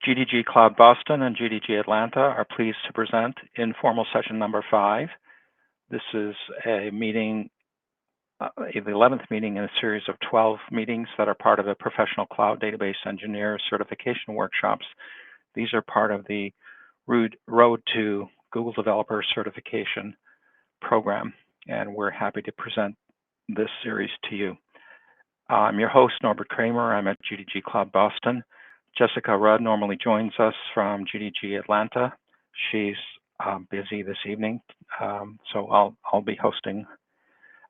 GDG Cloud Boston and GDG Atlanta are pleased to present Informal Session number 5. This is a meeting, the 11th meeting in a series of 12 meetings that are part of a professional cloud database engineer certification workshops. These are part of the Road to Google Developer Certification program, and we're happy to present this series to you. I'm your host, Norbert Kremer. I'm at GDG Cloud Boston. Jessica Rudd normally joins us from GDG Atlanta. She's busy this evening, so I'll be hosting.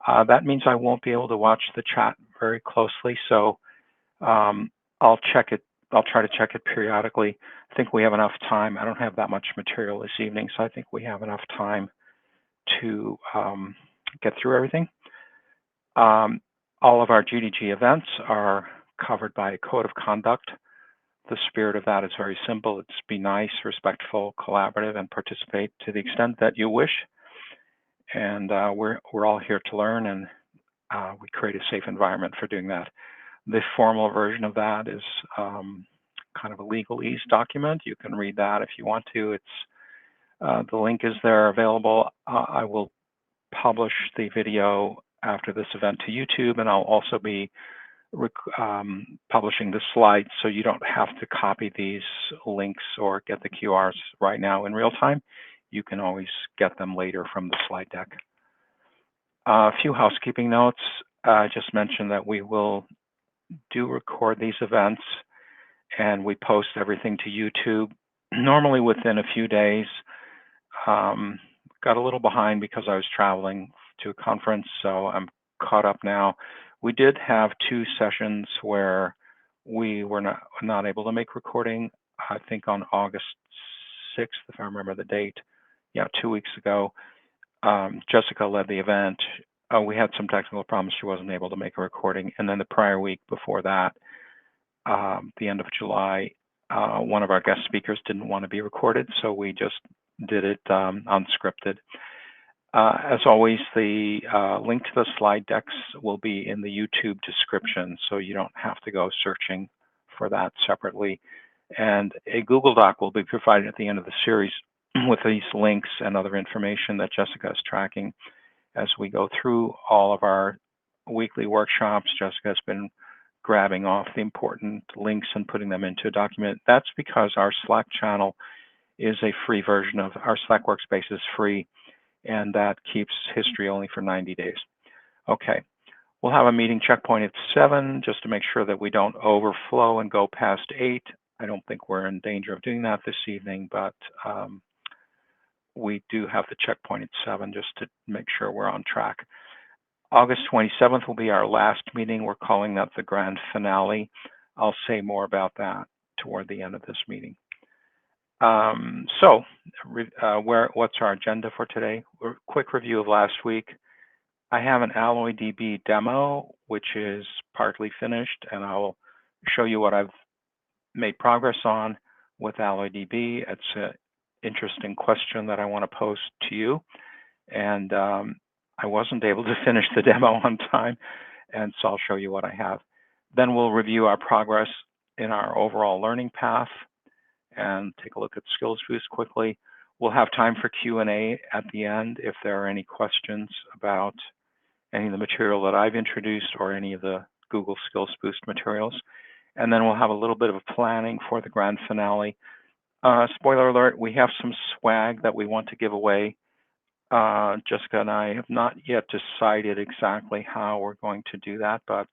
That means I won't be able to watch the chat very closely, so I'll check it. I'll try to check it periodically. I think we have enough time. I don't have that much material this evening, so I think we have enough time to get through everything. All of our GDG events are covered by a code of conduct. The spirit of that is very simple. It's be nice, respectful, collaborative, and participate to the extent that you wish. And we're all here to learn, and we create a safe environment for doing that. The formal version of that is kind of a legalese document. You can read that if you want to. It's the link is there available. I will publish the video after this event to YouTube, and I'll also be publishing the slides, so you don't have to copy these links or get the QRs right now in real time. You can always get them later from the slide deck. A few housekeeping notes. I just mentioned that we will record these events, and we post everything to YouTube, normally within a few days. Got a little behind because I was traveling to a conference, so I'm caught up now. We did have 2 sessions where we were not able to make recording. I think on August 6th, if I remember the date. Yeah, 2 weeks ago. Jessica led the event. We had some technical problems. She wasn't able to make a recording. And then the prior week before that, the end of July, one of our guest speakers didn't want to be recorded, so we just did it unscripted. As always, the link to the slide decks will be in the YouTube description, so you don't have to go searching for that separately. And a Google Doc will be provided at the end of the series with these links and other information that Jessica is tracking as we go through all of our weekly workshops. Jessica has been grabbing off the important links and putting them into a document. That's because our Slack channel is a free version of our Slack workspace is free, and that keeps history only for 90 days. Okay, we'll have a meeting checkpoint at 7 just to make sure that we don't overflow and go past 8. I don't think we're in danger of doing that this evening, but we do have the checkpoint at 7 just to make sure we're on track. August 27th will be our last meeting. We're calling that the grand finale. I'll say more about that toward the end of this meeting. What's our agenda for today? Quick review of last week. I have an AlloyDB demo, which is partly finished, and I'll show you what I've made progress on with AlloyDB. It's an interesting question that I want to pose to you, and I wasn't able to finish the demo on time, and so I'll show you what I have. Then we'll review our progress in our overall learning path and take a look at Skills Boost quickly. We'll have time for Q&A at the end if there are any questions about any of the material that I've introduced or any of the Google Skills Boost materials. And then we'll have a little bit of planning for the grand finale. Spoiler alert, we have some swag that we want to give away. Jessica and I have not yet decided exactly how we're going to do that, but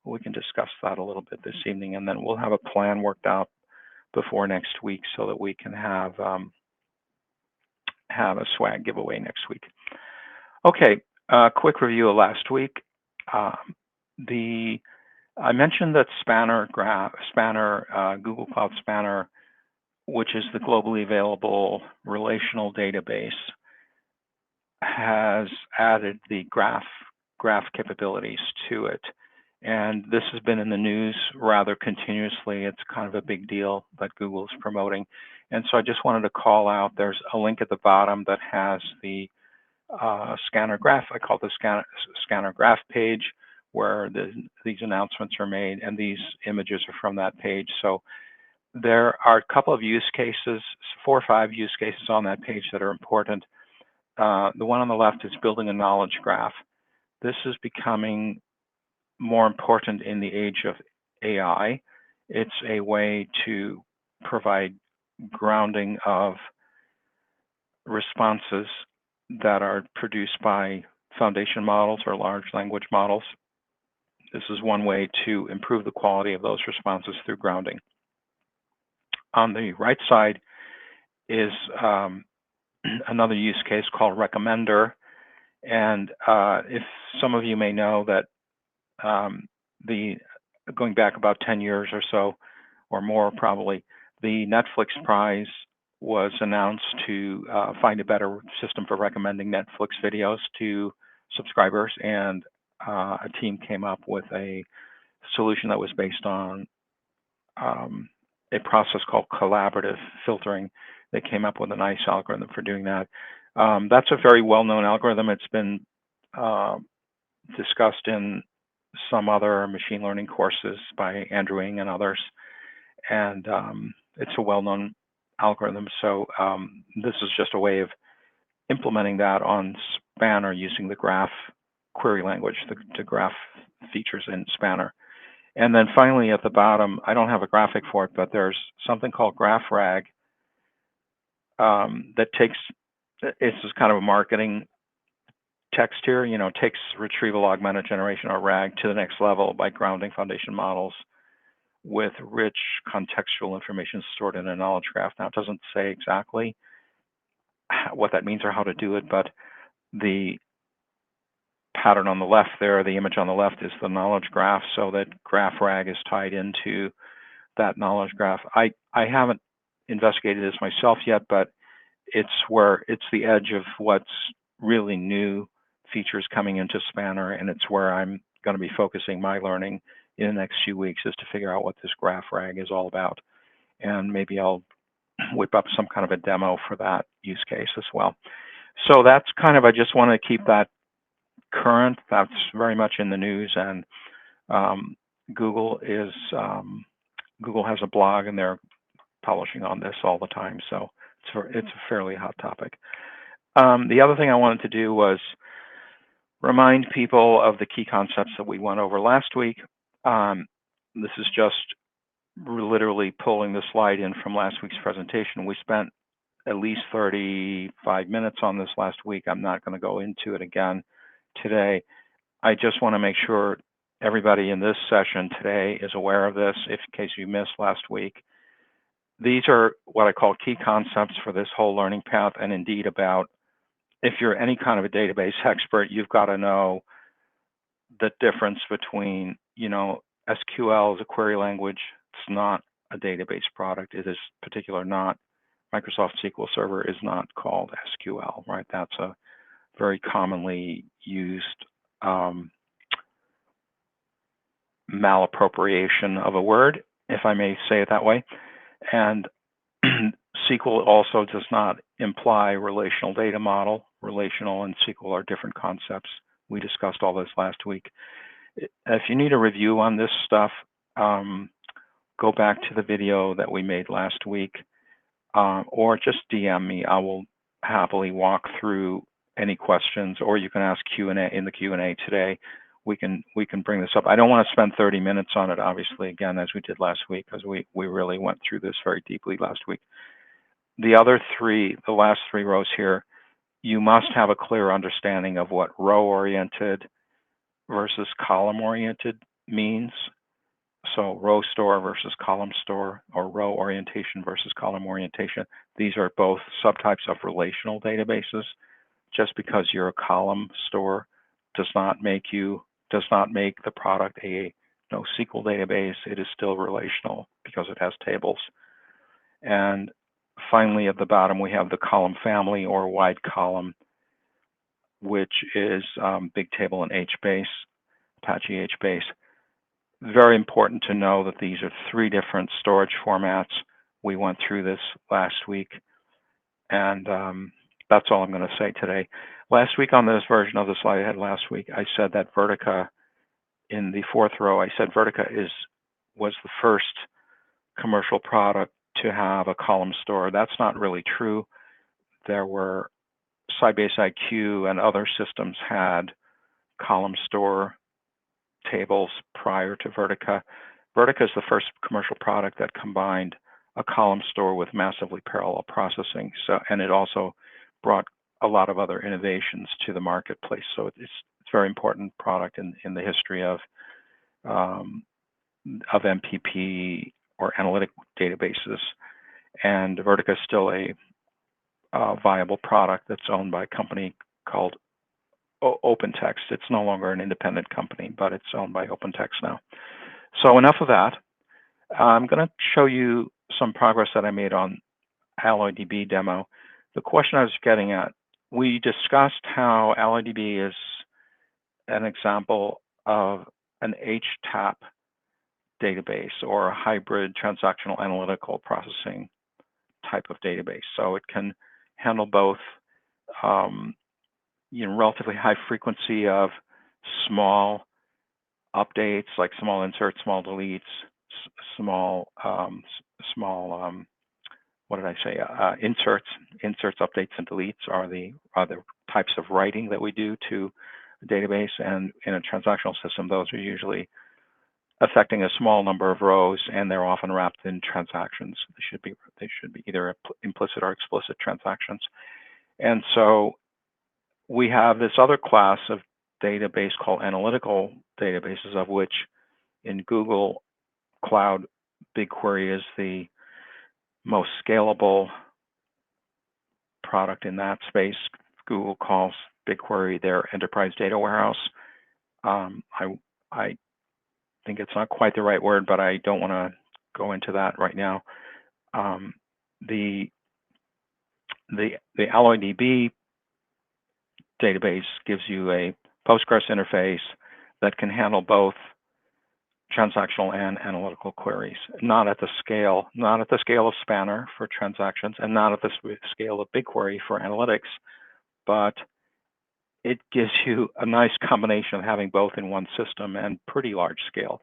we can discuss that a little bit this evening, and then we'll have a plan worked out before next week so that we can have a swag giveaway next week. Okay, quick review of last week. I mentioned that Google Cloud Spanner, which is the globally available relational database, has added the graph capabilities to it. And this has been in the news rather continuously. It's kind of a big deal that Google's promoting. And so I just wanted to call out, there's a link at the bottom that has the scanner graph. I call it the scanner graph page, where these announcements are made, and these images are from that page. So There are a couple of use cases, 4 or 5 use cases on that page that are important. The one on the left is building a knowledge graph. This is becoming more important in the age of AI. It's a way to provide grounding of responses that are produced by foundation models or large language models. This is one way to improve the quality of those responses through grounding. On the right side is another use case called recommender. And if some of you may know that going back about 10 years or so, or more probably, the Netflix prize was announced to find a better system for recommending Netflix videos to subscribers, and a team came up with a solution that was based on a process called collaborative filtering. They came up with a nice algorithm for doing that. That's a very well-known algorithm. It's been discussed in some other machine learning courses by Andrew Ng and others, and it's a well-known algorithm. So this is just a way of implementing that on Spanner using the graph query language, the graph features in Spanner. And then finally at the bottom, I don't have a graphic for it, but there's something called GraphRag that takes, it's just kind of a marketing text here, takes retrieval augmented generation or RAG to the next level by grounding foundation models with rich contextual information stored in a knowledge graph. Now, it doesn't say exactly what that means or how to do it, but the pattern on the left there, the image on the left is the knowledge graph, so that GraphRag is tied into that knowledge graph. I haven't investigated this myself yet, but it's the edge of what's really new features coming into Spanner, and it's where I'm going to be focusing my learning in the next few weeks, is to figure out what this GraphRag is all about. And maybe I'll whip up some kind of a demo for that use case as well. So that's kind of, I just want to keep that current. That's very much in the news, and Google has a blog, and they're publishing on this all the time. So it's a fairly hot topic. The other thing I wanted to do was remind people of the key concepts that we went over last week. This is just literally pulling the slide in from last week's presentation. We spent at least 35 minutes on this last week. I'm not going to go into it again today. I just want to make sure everybody in this session today is aware of this, in case you missed last week. These are what I call key concepts for this whole learning path, and indeed about, if you're any kind of a database expert, you've got to know the difference between, SQL is a query language. It's not a database product. It is particular not. Microsoft SQL Server is not called SQL, right? That's a very commonly used malappropriation of a word, if I may say it that way. And SQL also does not imply relational data model. Relational and SQL are different concepts. We discussed all this last week. If you need a review on this stuff, go back to the video that we made last week, or just DM me. I will happily walk through any questions, or you can ask Q&A in the Q&A today. We can bring this up. I don't want to spend 30 minutes on it, obviously, again, as we did last week, because we really went through this very deeply last week. The last three rows here, you must have a clear understanding of what row-oriented versus column-oriented means. So row store versus column store, or row orientation versus column orientation. These are both subtypes of relational databases. Just because you're a column store does not make the product a NoSQL database. It is still relational because it has tables. And finally, at the bottom, we have the column family, or wide column, which is Bigtable and HBase, Apache HBase. Very important to know that these are 3 different storage formats. We went through this last week, and that's all I'm going to say today. Last week, on this version of the slide I had last week, I said that Vertica, in the 4th row, I said Vertica was the first commercial product to have a column store. That's not really true. There were Sybase IQ and other systems had column store tables prior to Vertica. Vertica is the first commercial product that combined a column store with massively parallel processing. And it also brought a lot of other innovations to the marketplace. So it's a very important product in the history of MPP or analytic databases. And Vertica is still a viable product that's owned by a company called OpenText. It's no longer an independent company, but it's owned by OpenText now. So enough of that. I'm going to show you some progress that I made on AlloyDB demo. The question I was getting at, we discussed how AlloyDB is an example of an HTAP database, or a hybrid transactional analytical processing type of database. So it can handle both relatively high frequency of small updates, like small inserts, small deletes, small inserts, updates, and deletes are the types of writing that we do to a database. And in a transactional system, those are usually affecting a small number of rows, and they're often wrapped in transactions. They should be either implicit or explicit transactions. And so we have this other class of database called analytical databases, of which in Google Cloud, BigQuery is the most scalable product in that space. Google calls BigQuery their enterprise data warehouse. I think it's not quite the right word, but I don't want to go into that right now. The AlloyDB database gives you a Postgres interface that can handle both transactional and analytical queries, not at the scale of Spanner for transactions, and not at the scale of BigQuery for analytics, but it gives you a nice combination of having both in one system and pretty large scale.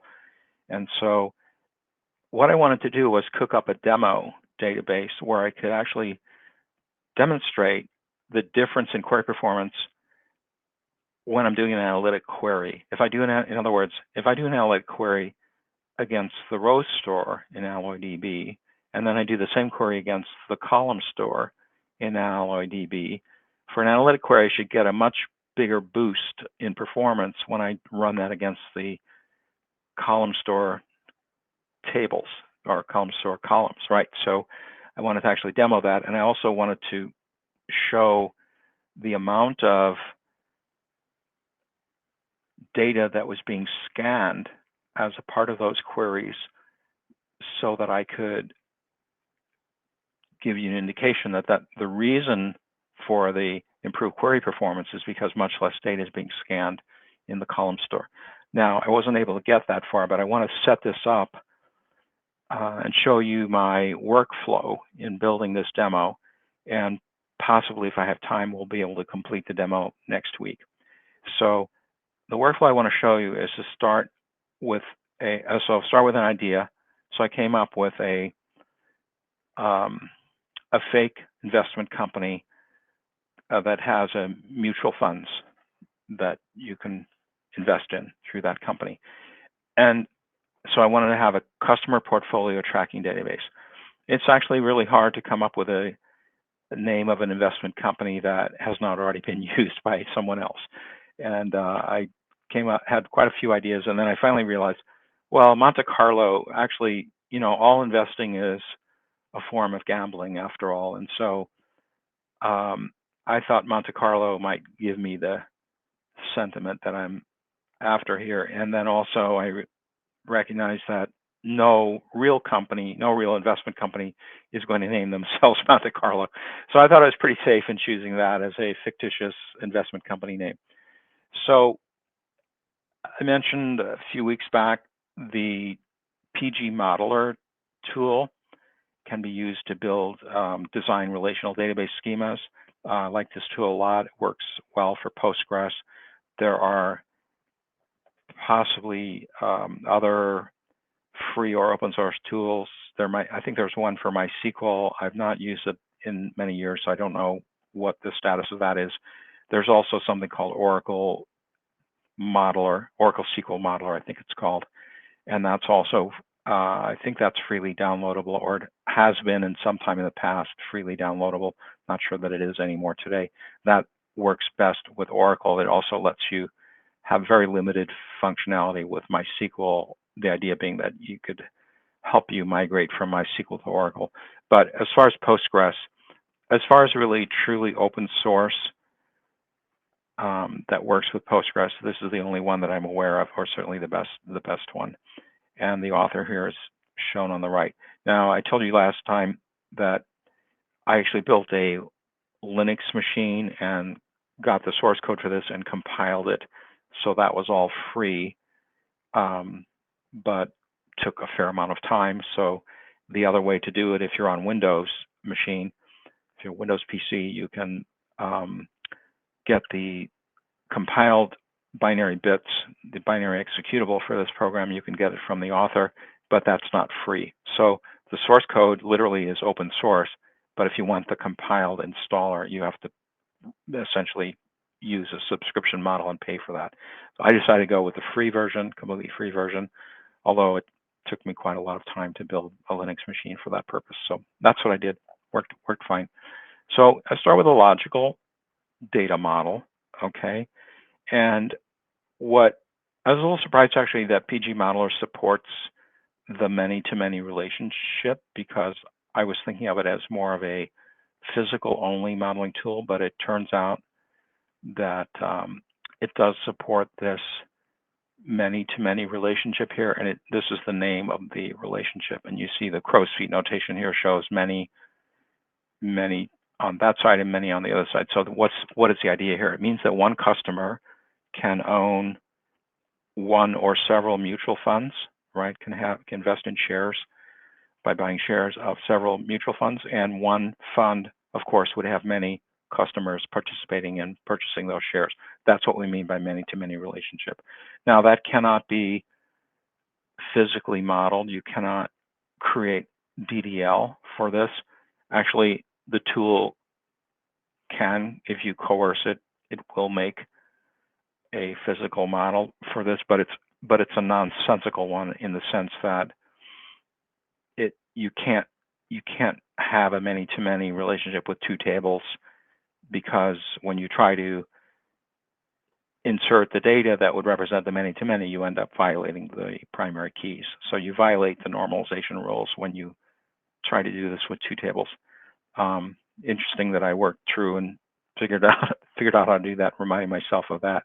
And so what I wanted to do was cook up a demo database where I could actually demonstrate the difference in query performance when I'm doing an analytic query. In other words, if I do an analytic query against the row store in AlloyDB, and then I do the same query against the column store in AlloyDB, for an analytic query, I should get a much bigger boost in performance when I run that against the column store tables or column store columns, right? So I wanted to actually demo that, and I also wanted to show the amount of data that was being scanned as a part of those queries, so that I could give you an indication that the reason for the improved query performance is because much less data is being scanned in the column store. Now, I wasn't able to get that far, but I want to set this up and show you my workflow in building this demo, and possibly, if I have time, we'll be able to complete the demo next week. So the workflow I want to show you is to start with I'll start with an idea. So I came up with a fake investment company that has mutual funds that you can invest in through that company. And so I wanted to have a customer portfolio tracking database. It's actually really hard to come up with a name of an investment company that has not already been used by someone else. And I had quite a few ideas, and then I finally realized, well, Monte Carlo, actually, all investing is a form of gambling after all. And so I thought Monte Carlo might give me the sentiment that I'm after here. And then also I recognized that no real investment company is going to name themselves Monte Carlo. So I thought I was pretty safe in choosing that as a fictitious investment company name. So I mentioned a few weeks back, the PG Modeler tool can be used to build design relational database schemas. I like this tool a lot. It works well for Postgres. There are possibly other free or open source tools. I think there's one for MySQL. I've not used it in many years, so I don't know what the status of that is. There's also something called Oracle Modeler, Oracle SQL Modeler, I think it's called. And that's also, I think that's freely downloadable, or it has been in some time in the past freely downloadable. Not sure that it is anymore today. That works best with Oracle. It also lets you have very limited functionality with MySQL, the idea being that you could help you migrate from MySQL to Oracle. But as far as Postgres, as far as really truly open source that works with Postgres, this is the only one that I'm aware of, or certainly the best one. And the author here is shown on the right. Now, I told you last time that I actually built a Linux machine and got the source code for this and compiled it. So that was all free, but took a fair amount of time. So the other way to do it, if you're on Windows machine, if you're Windows PC, you can get the compiled binary bits, the binary executable for this program. You can get it from the author, but that's not free. So the source code literally is open source, but if you want the compiled installer, you have to essentially use a subscription model and pay for that. So I decided to go with the free version, completely free version, although it took me quite a lot of time to build a Linux machine for that purpose. So that's what I did. Worked fine. So I start with a logical data model, okay? And what I was a little surprised actually that PG Modeler supports the many-to-many relationship, because I was thinking of it as more of a physical-only modeling tool, but it turns out that it does support this many-to-many relationship here, and this is the name of the relationship. And you see the crow's feet notation here shows many on that side and many on the other side. So what is the idea here? It means that one customer can own one or several mutual funds, right? Can invest in shares by buying shares of several mutual funds, and one fund, of course, would have many customers participating in purchasing those shares. That's what we mean by many-to-many relationship. Now, that cannot be physically modeled. You cannot create DDL for this. Actually, the tool can, if you coerce it, it will make a physical model for this, but it's a nonsensical one in the sense that you can't have a many-to-many relationship with two tables, because when you try to insert the data that would represent the many-to-many, you end up violating the primary keys. So you violate the normalization rules when you try to do this with two tables. Interesting that I worked through and figured out how to do that, reminding myself of that.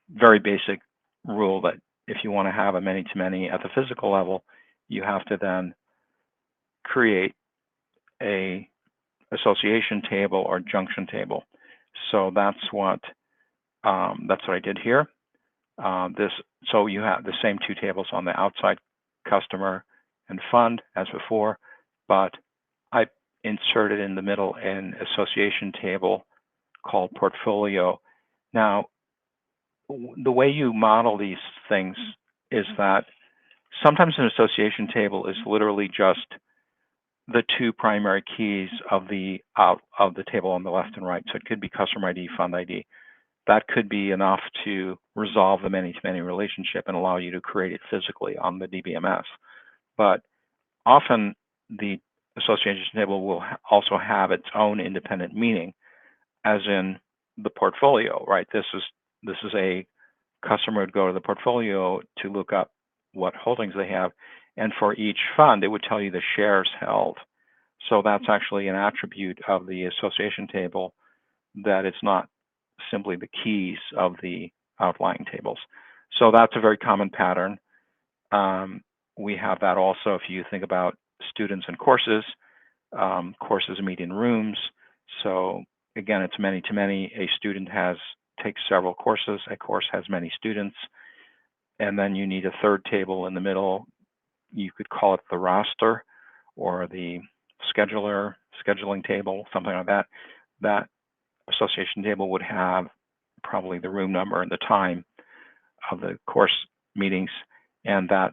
Very basic rule that if you want to have a many-to-many at the physical level, you have to then create a association table or junction table. So that's what I did here. So you have the same two tables on the outside, customer and fund as before, but I inserted in the middle an association table called portfolio. Now, the way you model these things is that sometimes an association table is literally just the two primary keys of the table on the left and right. So it could be customer ID, fund ID. That could be enough to resolve the many-to-many relationship and allow you to create it physically on the DBMS. But often the association table will also have its own independent meaning, as in the portfolio, right? This is a customer would go to the portfolio to look up what holdings they have, and for each fund, it would tell you the shares held. So that's actually an attribute of the association table, that it's not simply the keys of the outlying tables. So that's a very common pattern. We have that also if you think about students and courses. Courses meet in rooms. So again, it's many-to-many. A student takes several courses. A course has many students. And then you need a third table in the middle. You could call it the roster or the scheduling table, something like that. That association table would have probably the room number and the time of the course meetings, and that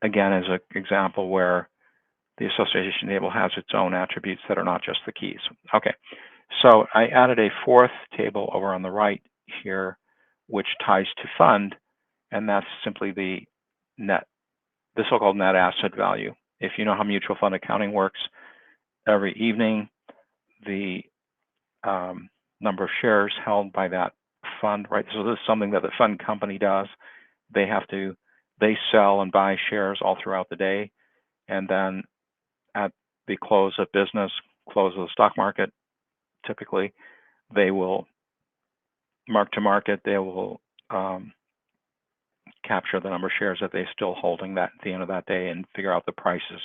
again, is an example where the association table has its own attributes that are not just the keys. Okay, so I added a fourth table over on the right here, which ties to fund, and that's simply the so-called net asset value. If you know how mutual fund accounting works, every evening the number of shares held by that fund, right? So this is something that the fund company does. They sell and buy shares all throughout the day, and then at the close of business, close of the stock market, typically, they will mark to market. They will capture the number of shares that they're still holding at the end of that day and figure out the prices.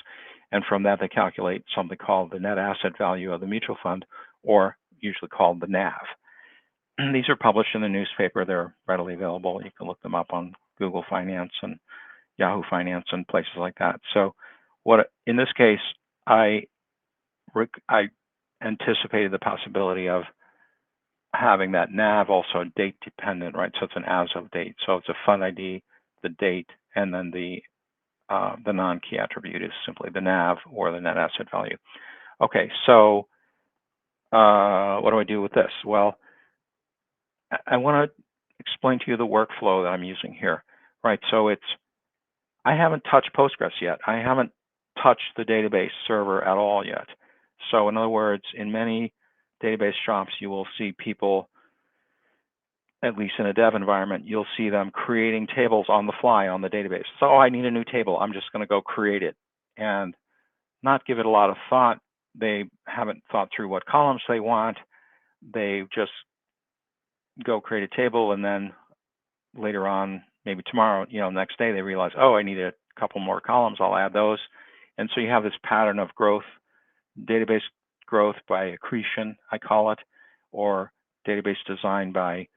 And from that, they calculate something called the net asset value of the mutual fund, or usually called the NAV. And these are published in the newspaper. They're readily available. You can look them up on Google Finance and Yahoo Finance and places like that. So in this case, I anticipated the possibility of having that NAV also date dependent, right? So it's an as of date. So it's a fund ID, the date, and then the non-key attribute is simply the NAV or the net asset value. Okay, so what do I do with this? Well, I want to explain to you the workflow that I'm using here, right? So I haven't touched Postgres yet. I haven't touched the database server at all yet. So in other words, in many database shops, you will see people, at least in a dev environment, you'll see them creating tables on the fly on the database. So, I need a new table. I'm just going to go create it and not give it a lot of thought. They haven't thought through what columns they want. They just go create a table, and then later on, maybe tomorrow, next day, they realize, oh, I need a couple more columns. I'll add those. And so you have this pattern of growth, database growth by accretion, I call it, or database design by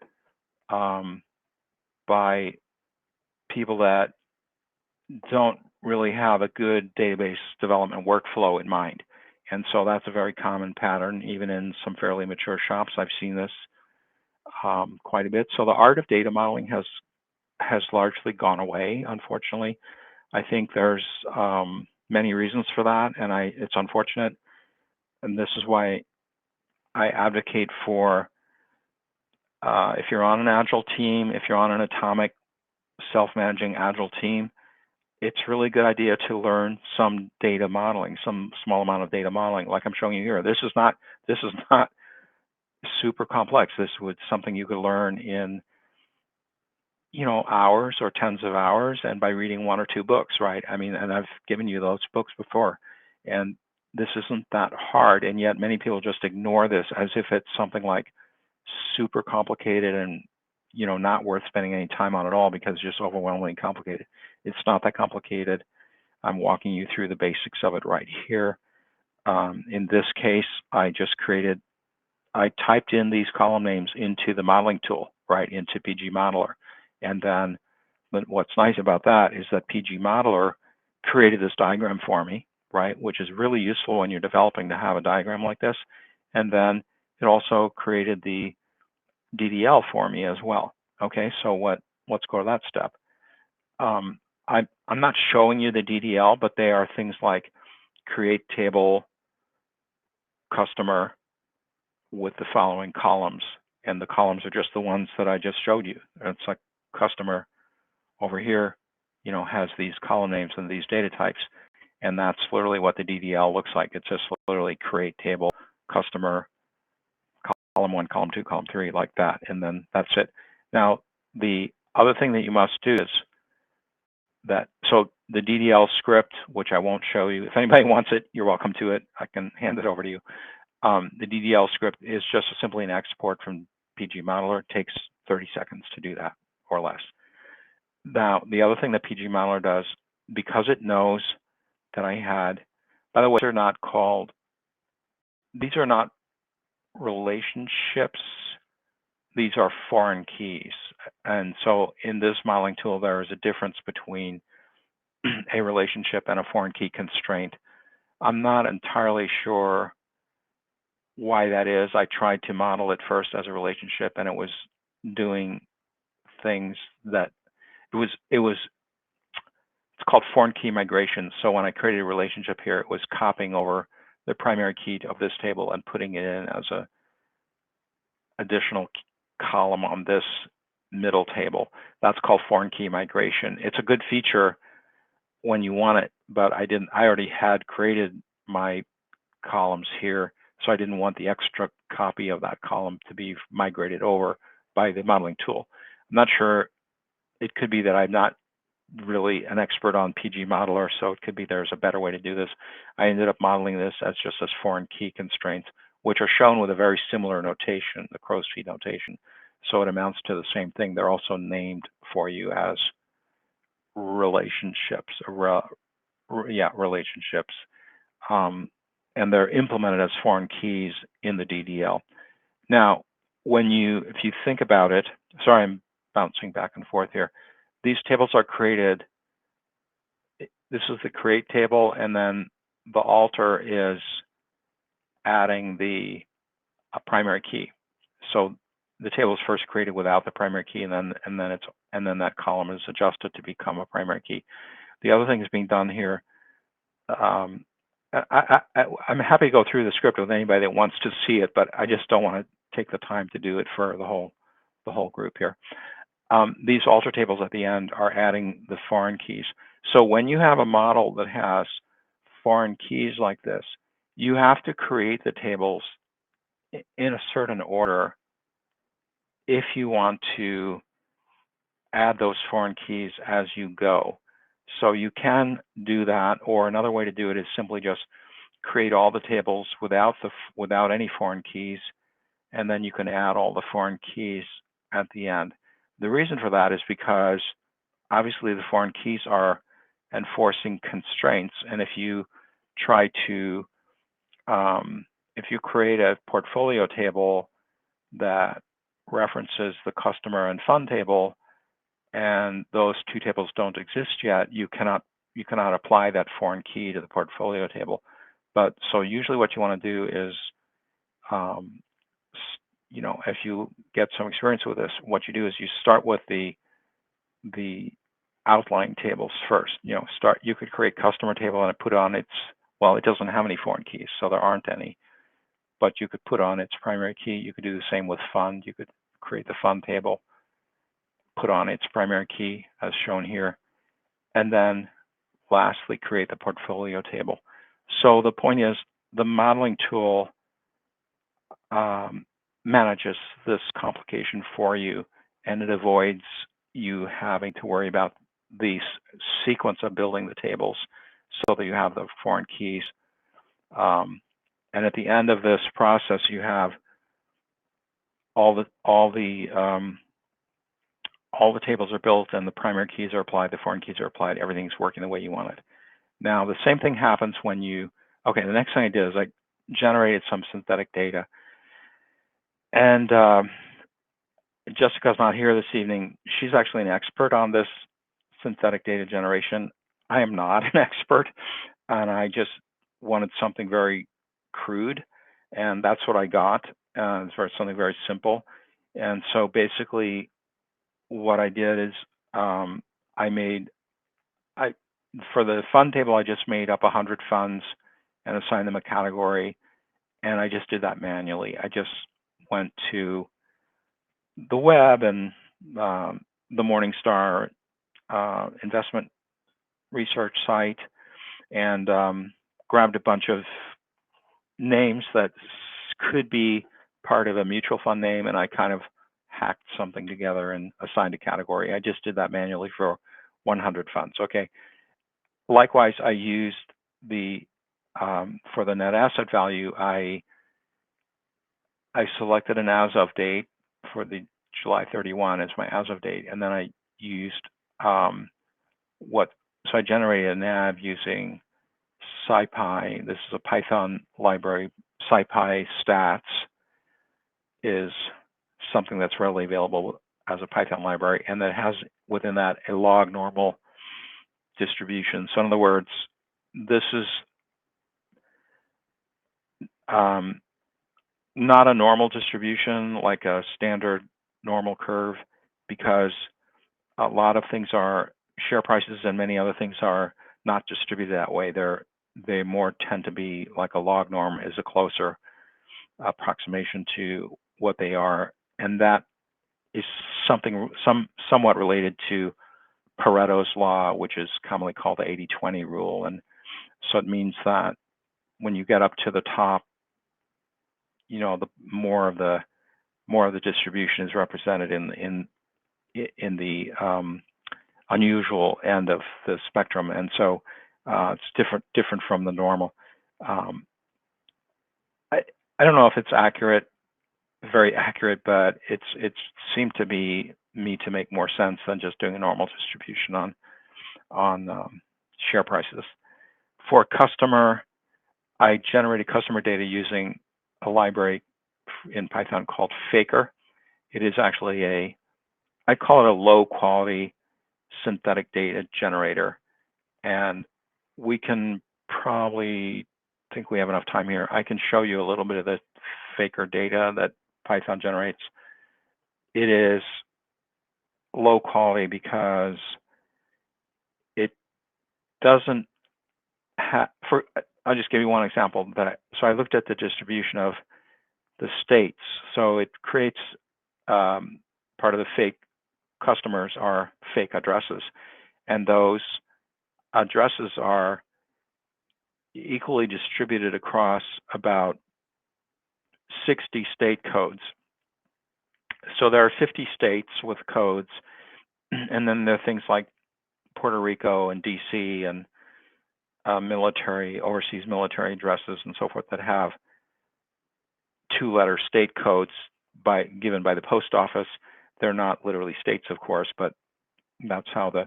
people that don't really have a good database development workflow in mind. And so that's a very common pattern, even in some fairly mature shops. I've seen this quite a bit. So the art of data modeling has largely gone away, unfortunately. I think there's many reasons for that, and it's unfortunate. And this is why I advocate for, if you're on an Agile team, if you're on an atomic self-managing Agile team, it's a really good idea to learn some data modeling, some small amount of data modeling, like I'm showing you here. This is not super complex. This was something you could learn in, hours or tens of hours, and by reading one or two books, right? I mean, and I've given you those books before, and this isn't that hard, and yet many people just ignore this as if it's something like super complicated and not worth spending any time on at all because it's just overwhelmingly complicated. It's not that complicated. I'm walking you through the basics of it right here. In this case, I typed in these column names into the modeling tool, right, into PG Modeler. And then what's nice about that is that PG Modeler created this diagram for me, right, which is really useful when you're developing to have a diagram like this. And then it also created the DDL for me as well. Okay, so let's go to that step. I'm not showing you the DDL, but they are things like create table customer with the following columns, and the columns are just the ones that I just showed you. It's like customer over here, has these column names and these data types, and that's literally what the DDL looks like. It's just literally create table customer column 1, column 2, column 3, like that, and then that's it. Now, the other thing that you must do is so the DDL script, which I won't show you. If anybody wants it, you're welcome to it. I can hand it over to you. The DDL script is just simply an export from PG Modeler. It takes 30 seconds to do that or less. Now, the other thing that PG Modeler does, because it knows that I had, by the way, these are not relationships. These are foreign keys. And so in this modeling tool, there is a difference between a relationship and a foreign key constraint. I'm not entirely sure why that is. I tried to model it first as a relationship, and it was doing things that it was it's called foreign key migration. So when I created a relationship here, it was copying over the primary key of this table and putting it in as a additional column on this middle table. That's called foreign key migration. It's a good feature when you want it, but I already had created my columns here, so I didn't want the extra copy of that column to be migrated over by the modeling tool. I'm not sure, it could be that I'm not really an expert on PG Modeler, so it could be there's a better way to do this. I ended up modeling this as just as foreign key constraints, which are shown with a very similar notation, the crow's feet notation. So it amounts to the same thing. They're also named for you as relationships, relationships. And they're implemented as foreign keys in the DDL. Now, if you think about it, sorry, I'm bouncing back and forth here. These tables are created. This is the create table, and then the alter is adding the primary key. So the table is first created without the primary key, and then that column is adjusted to become a primary key. The other thing is being done here. I'm happy to go through the script with anybody that wants to see it, but I just don't want to take the time to do it for the whole group here. These alter tables at the end are adding the foreign keys. So when you have a model that has foreign keys like this, you have to create the tables in a certain order if you want to add those foreign keys as you go. So you can do that, or another way to do it is simply just create all the tables without any foreign keys, and then you can add all the foreign keys at the end. The reason for that is because obviously the foreign keys are enforcing constraints, and if you try to if you create a portfolio table that references the customer and fund table, and those two tables don't exist yet, you cannot apply that foreign key to the portfolio table. But so usually what you want to do is, if you get some experience with this, what you do is you start with the outlying tables first. You could create customer table and put on its, well, it doesn't have any foreign keys, so there aren't any, but you could put on its primary key. You could do the same with fund. You could create the fund table, put on its primary key as shown here, and then lastly create the portfolio table. So the point is, the modeling tool manages this complication for you, and it avoids you having to worry about the sequence of building the tables so that you have the foreign keys. And at the end of this process, you have all the tables are built, and the primary keys are applied, the foreign keys are applied, everything's working the way you want it. Now, the same thing happens when the next thing I did is I generated some synthetic data. And Jessica's not here this evening. She's actually an expert on this synthetic data generation. I am not an expert, and I just wanted something very crude, and that's what I got. It's something very simple. And so basically what I did is for the fund table, I just made up 100 funds and assigned them a category, and I just did that manually. I just went to the web and the Morningstar investment research site and grabbed a bunch of names that could be part of a mutual fund name, and I kind of hacked something together and assigned a category. I just did that manually for 100 funds. Okay. Likewise, I used for the net asset value, I selected an as of date for the July 31 as my as of date, and then I used so I generated a nav using SciPy. This is a Python library. SciPy stats is something that's readily available as a Python library, and that has within that a log normal distribution. So in other words, this is not a normal distribution like a standard normal curve, because a lot of things are share prices and many other things are not distributed that way. They more tend to be like a log norm is a closer approximation to what they are, and that is somewhat related to Pareto's law, which is commonly called the 80-20 rule. And so it means that when you get up to the top, the more of the distribution is represented in the unusual end of the spectrum, and so it's different from the normal. I don't know if it's very accurate, but it's seemed to be me to make more sense than just doing a normal distribution on share prices. For customer, I generated customer data using a library in Python called Faker. It is actually I call it a low quality synthetic data generator. And we can probably, think we have enough time here. I can show you a little bit of the Faker data that Python generates. It is low quality because it doesn't have, I'll just give you one example. So I looked at the distribution of the states. So it creates part of the fake customers are fake addresses. And those addresses are equally distributed across about 60 state codes. So there are 50 states with codes, and then there are things like Puerto Rico and DC and overseas military addresses and so forth that have two-letter state codes given by the post office. They're not literally states, of course, but that's how the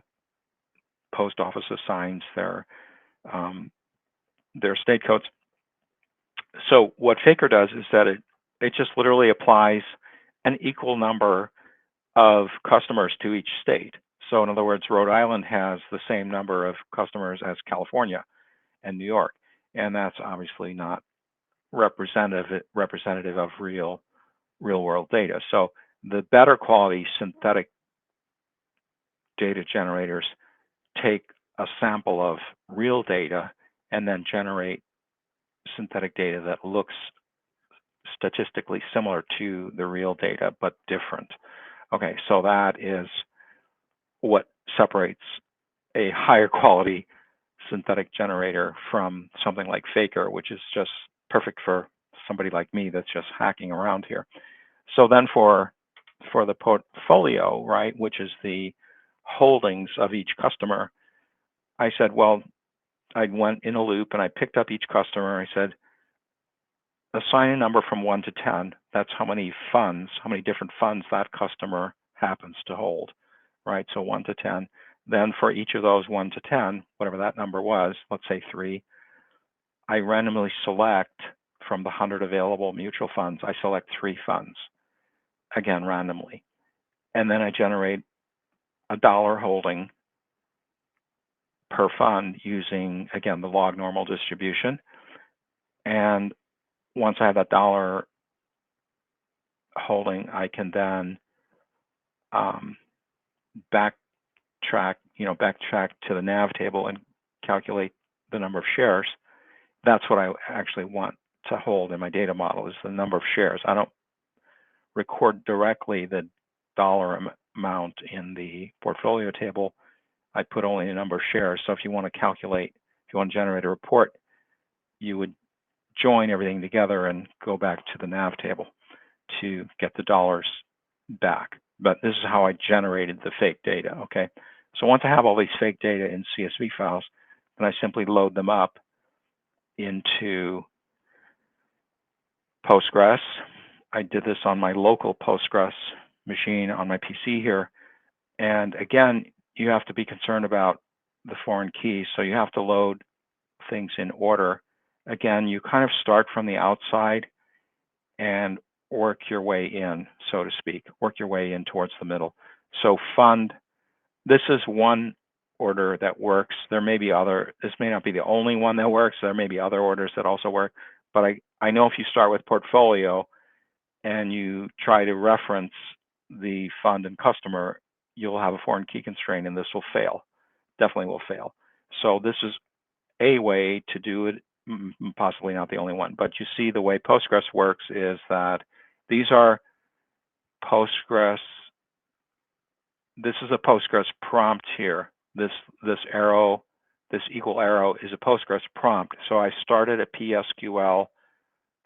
post office assigns their state codes. So what Faker does is that it just literally applies an equal number of customers to each state. So in other words, Rhode Island has the same number of customers as California and New York, and that's obviously not representative of real world data. So the better quality synthetic data generators take a sample of real data and then generate synthetic data that looks statistically similar to the real data, but different. Okay, so that is what separates a higher quality synthetic generator from something like Faker, which is just perfect for somebody like me that's just hacking around here. So then for the portfolio, right, which is the holdings of each customer, I said, well, I went in a loop and I picked up each customer. I said, assign a number from 1 to 10. That's how many different funds that customer happens to hold, right? So 1 to 10. Then for each of those 1 to 10, whatever that number was, let's say 3, I randomly select from the 100 available mutual funds, I select 3 funds, again, randomly. And then I generate a dollar holding per fund using, again, the log normal distribution. And once I have that dollar holding, I can then backtrack to the nav table and calculate the number of shares. That's what I actually want to hold in my data model, is the number of shares. I don't record directly the dollar amount in the portfolio table. I put only a number of shares. So if you want to generate a report, you would join everything together and go back to the nav table to get the dollars back. But this is how I generated the fake data, okay? So once I have all these fake data in CSV files, then I simply load them up into Postgres. I did this on my local Postgres machine on my PC here. And again, you have to be concerned about the foreign keys. So you have to load things in order. Again, you kind of start from the outside and work your way in, so to speak, work your way in towards the middle. So fund, this is one order that works. There may be this may not be the only one that works. There may be other orders that also work. But I know if you start with portfolio and you try to reference the fund and customer, you'll have a foreign key constraint and this will fail. definitely will fail. So this is a way to do it, possibly not the only one. But you see the way Postgres works is that these are Postgres. This is a Postgres prompt here. This arrow, this equal arrow is a Postgres prompt. So I started a PSQL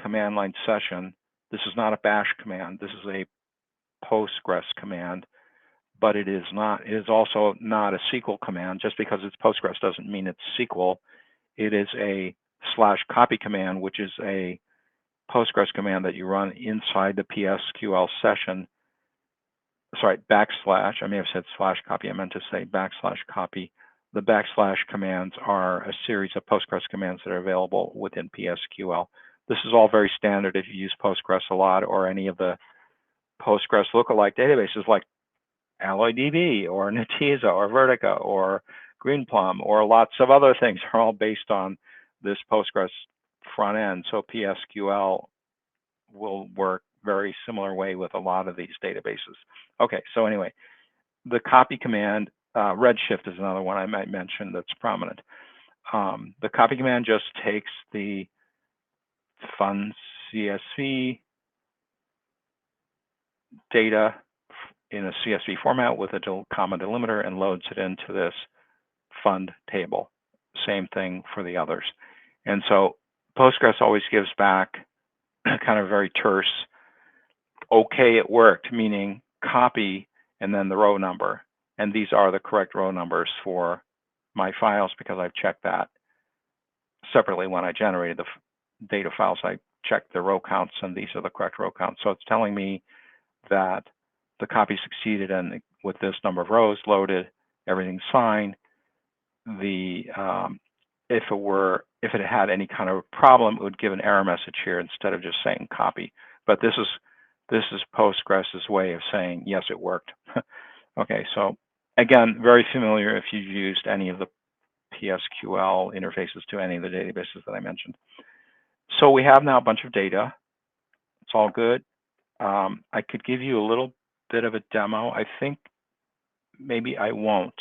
command line session. This is not a bash command. This is a Postgres command, but it is also not a SQL command. Just because it's Postgres doesn't mean it's SQL. It is a /copy command, which is a Postgres command that you run inside the PSQL session. Sorry, backslash. I may have said /copy. I meant to say /copy. The backslash commands are a series of Postgres commands that are available within PSQL. This is all very standard if you use Postgres a lot, or any of the Postgres lookalike databases like AlloyDB or Netezza or Vertica or Greenplum or lots of other things are all based on this Postgres front end. So PSQL will work very similar way with a lot of these databases. Okay, so anyway, the copy command, Redshift is another one I might mention that's prominent. The copy command just takes the fun CSV data in a CSV format with a comma delimiter and loads it into this fund table. Same thing for the others. And so Postgres always gives back kind of very terse, okay, it worked, meaning copy and then the row number. And these are the correct row numbers for my files because I've checked that separately when I generated the data files. I checked the row counts and these are the correct row counts. So it's telling me that the copy succeeded and with this number of rows loaded, everything's fine. If it had any kind of problem, it would give an error message here instead of just saying copy. But this is Postgres's way of saying yes, it worked. Okay, so again, very familiar if you've used any of the PSQL interfaces to any of the databases that I mentioned. So we have now a bunch of data. It's all good. I could give you a little bit of a demo. I think maybe I won't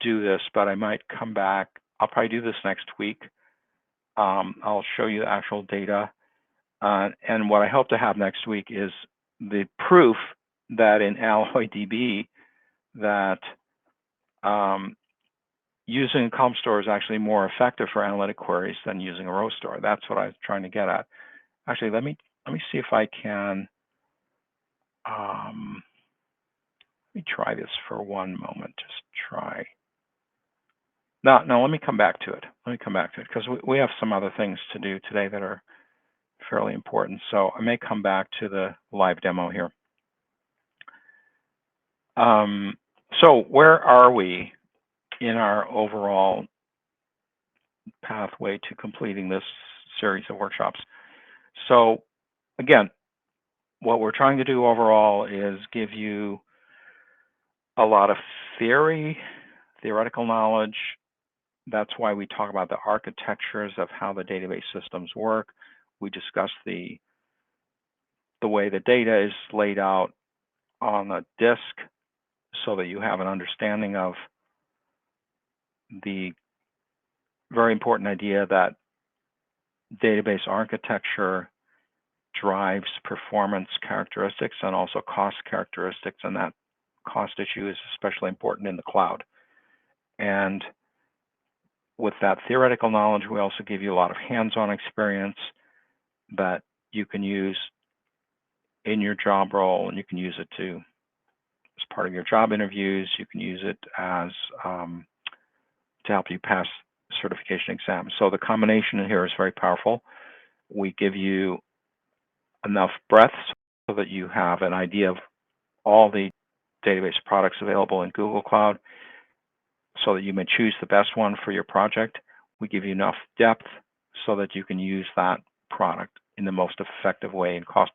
do this, but I might come back. I'll probably do this next week. I'll show you the actual data. And what I hope to have next week is the proof that in AlloyDB that using a column store is actually more effective for analytic queries than using a row store. That's what I was trying to get at. Actually, let me see if I can. Let me try this for one moment. Just try. No, let me come back to it. Let me come back to it because we have some other things to do today that are fairly important. So I may come back to the live demo here. So where are we in our overall pathway to completing this series of workshops? So again, what we're trying to do overall is give you a lot of theoretical knowledge. That's why we talk about the architectures of how the database systems work. We discuss the way the data is laid out on the disk so that you have an understanding of the very important idea that database architecture drives performance characteristics and also cost characteristics, and that cost issue is especially important in the cloud. And with that theoretical knowledge, we also give you a lot of hands-on experience that you can use in your job role, and you can use it as part of your job interviews. You can use it as to help you pass certification exams. So the combination here is very powerful. We give you enough breadth so that you have an idea of all the database products available in Google Cloud so that you may choose the best one for your project. We give you enough depth so that you can use that product in the most effective way and cost,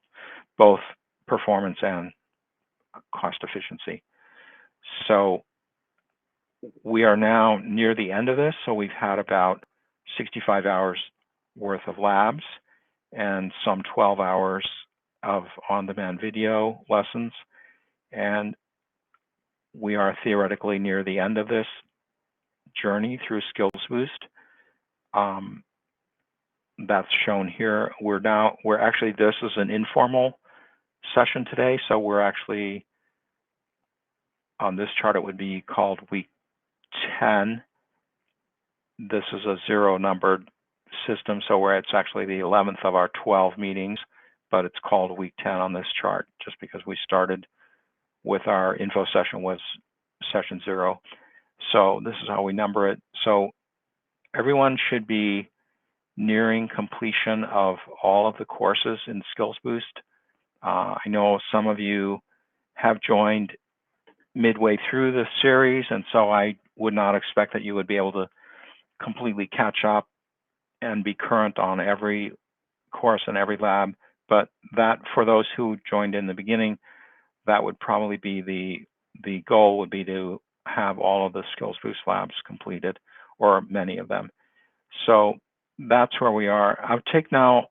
both performance and cost efficiency. So we are now near the end of this. So we've had about 65 hours worth of labs and some 12 hours of on-demand video lessons. And we are theoretically near the end of this. journey through Skills Boost. That's shown here. We're actually, this is an informal session today, so we're actually, on this chart, it would be called week 10. This is a 0-numbered system, so it's actually the 11th of our 12 meetings, but it's called week 10 on this chart, just because we started with our info session was session 0. So this is how we number it. So everyone should be nearing completion of all of the courses in Skills Boost. I know some of you have joined midway through the series, and so I would not expect that you would be able to completely catch up and be current on every course and every lab, but that, for those who joined in the beginning, that would probably be the goal would be to have all of the Skills Boost labs completed, or many of them. So that's where we are. I'll take now,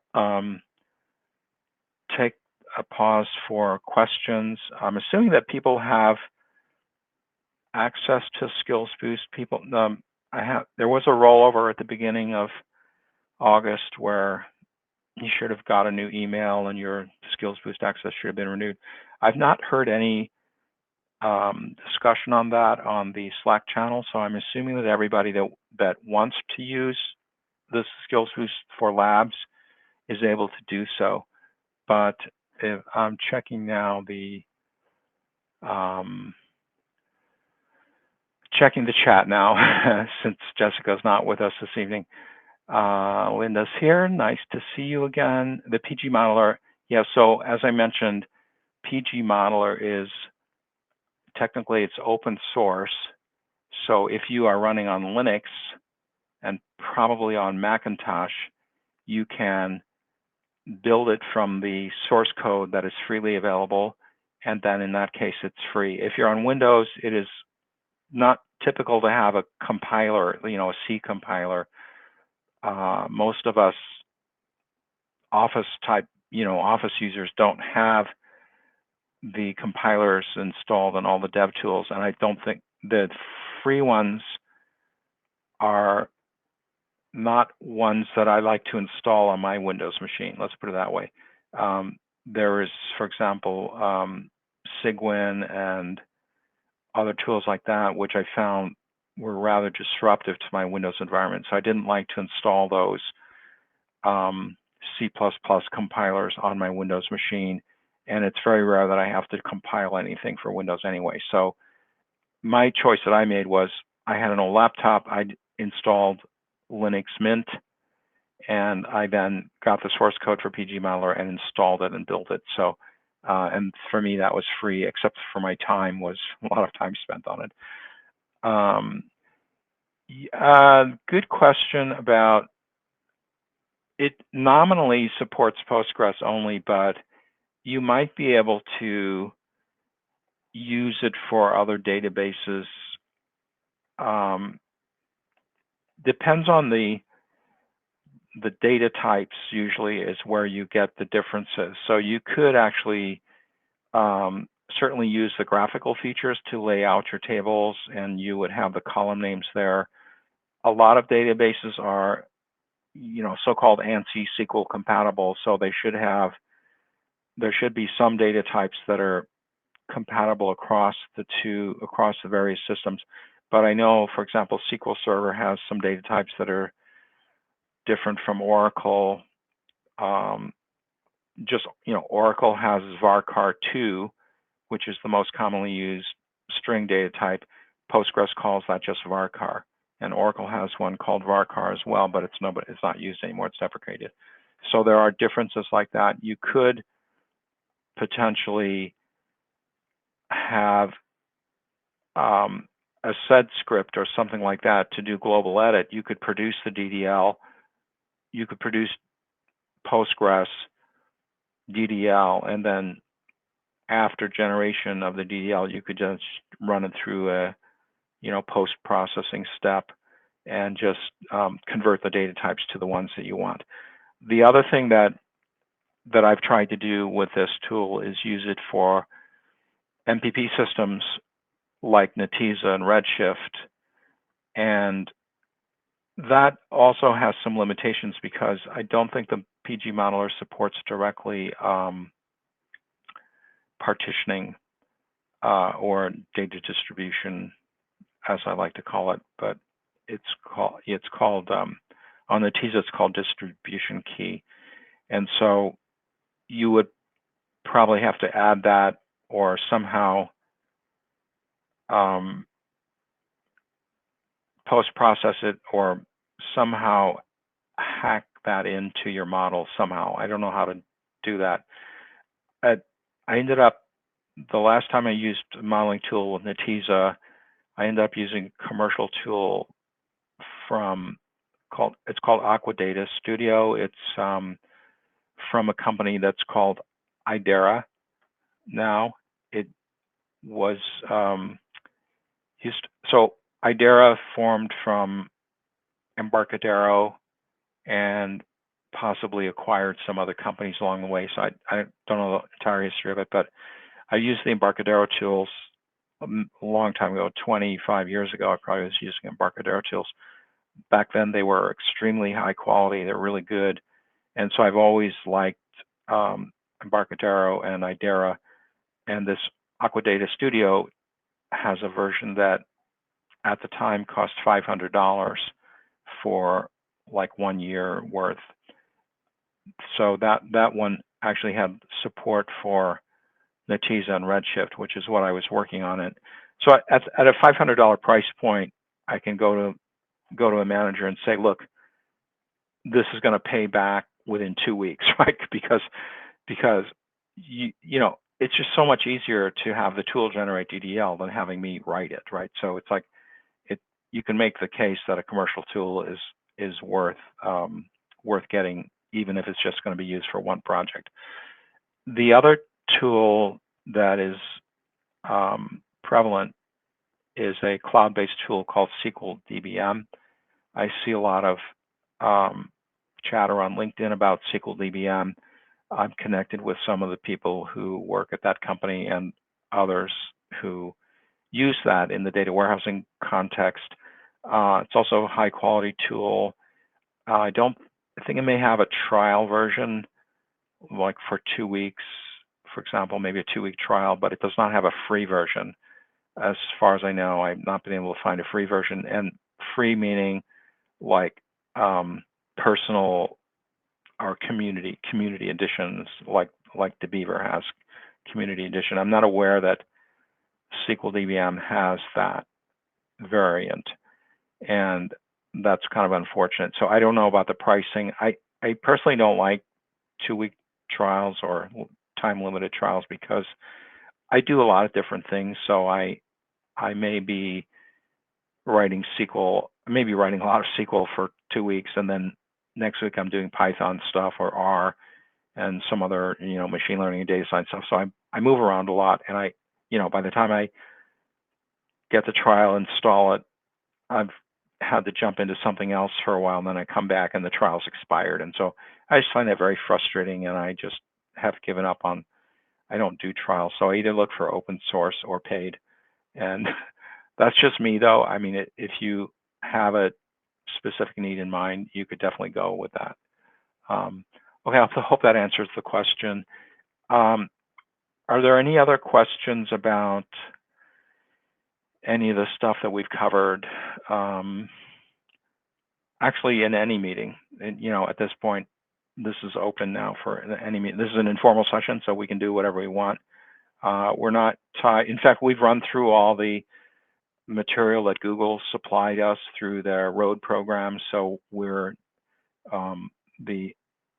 take a pause for questions. I'm assuming that people have access to Skills Boost. People, there was a rollover at the beginning of August where you should have got a new email and your Skills Boost access should have been renewed. I've not heard any discussion on that on the Slack channel, so I'm assuming that everybody that wants to use the Skills Boost for labs is able to do so. But if I'm checking now checking the chat now since Jessica's not with us this evening. Linda's here, nice to see you again. The PG Modeler, yeah, so as I mentioned, PG Modeler is, technically it's open source. So if you are running on Linux and probably on Macintosh, you can build it from the source code that is freely available, and then in that case it's free. If you're on Windows, it is not typical to have a compiler, a C compiler. Most of us Office users don't have the compilers installed and all the dev tools, and I don't think the free ones are not ones that I like to install on my Windows machine. Let's put it that way. There is, for example, Cygwin and other tools like that, which I found were rather disruptive to my Windows environment. So I didn't like to install those C++ compilers on my Windows machine. And it's very rare that I have to compile anything for Windows anyway. So my choice that I made was, I had an old laptop, I installed Linux Mint, and I then got the source code for PG Modeler and installed it and built it. So, and for me, that was free, except for my time was a lot of time spent on it. Good question about, it nominally supports Postgres only, but you might be able to use it for other databases. Depends on the data types, usually is where you get the differences. So you could actually certainly use the graphical features to lay out your tables, and you would have the column names there. A lot of databases are, so-called ANSI SQL compatible, so there should be some data types that are compatible across the various systems. But I know, for example, SQL Server has some data types that are different from Oracle. Oracle has varchar2, which is the most commonly used string data type. Postgres calls that just varchar, and Oracle has one called varchar as well, but it's not used anymore. It's deprecated. So there are differences like that. You could potentially have a sed script or something like that to do global edit. You could produce the DDL. You could produce Postgres DDL, and then after generation of the DDL, you could just run it through a post-processing step and just convert the data types to the ones that you want. The other thing that I've tried to do with this tool is use it for MPP systems like Netezza and Redshift, And that also has some limitations because I don't think the PG modeler supports directly partitioning or data distribution, as I like to call it, but it's called on the TISA it's called distribution key, and so you would probably have to add that or somehow post-process it or somehow hack that into your model somehow. I don't know how to do that. I ended up, the last time I used a modeling tool with Netezza, I ended up using a commercial tool it's called Aquadata Studio. It's from a company that's called Idera now. It was so Idera formed from Embarcadero and possibly acquired some other companies along the way. So I don't know the entire history of it, but I used the Embarcadero tools a long time ago, 25 years ago. I probably was using Embarcadero tools. Back then, they were extremely high quality. They're really good. And so I've always liked Embarcadero and Idera. And this Aquadata Studio has a version that at the time cost $500 for like 1 year worth. So that one actually had support for Netezza and Redshift, which is what I was working on it. So at a $500 price point, I can go to a manager and say, look, this is going to pay back within 2 weeks, right? Because you know, it's just so much easier to have the tool generate DDL than having me write it, right? So it's like you can make the case that a commercial tool is worth getting, even if it's just going to be used for one project. The other tool that is prevalent is a cloud-based tool called SQL DBM. I see a lot of chatter on LinkedIn about SQL DBM. I'm connected with some of the people who work at that company and others who use that in the data warehousing context. It's also a high quality tool. I think it may have a trial version, like for 2 weeks, for example, maybe a 2-week trial, but it does not have a free version. As far as I know, I've not been able to find a free version, and free meaning like personal or community editions, like the Beaver has community edition. I'm not aware that SQL DBM has that variant, and that's kind of unfortunate. So I don't know about the pricing. I personally don't like 2-week trials or time limited trials because I do a lot of different things. So I may be writing SQL, maybe writing a lot of SQL for 2 weeks, and then next week I'm doing Python stuff or R and some other, machine learning and data science stuff. So I move around a lot, and by the time I get the trial, install it, I've had to jump into something else for a while, and then I come back and the trial's expired. And so I just find that very frustrating, and I just have given up on, I don't do trials. So I either look for open source or paid. And that's just me though. I mean, if you have a specific need in mind, you could definitely go with that. Okay, I hope that answers the question. Are there any other questions about any of the stuff that we've covered? Actually, in any meeting, and, at this point, this is open now for any meeting. This is an informal session, so we can do whatever we want. We're not tied. In fact, we've run through all the material that Google supplied us through their road program, so the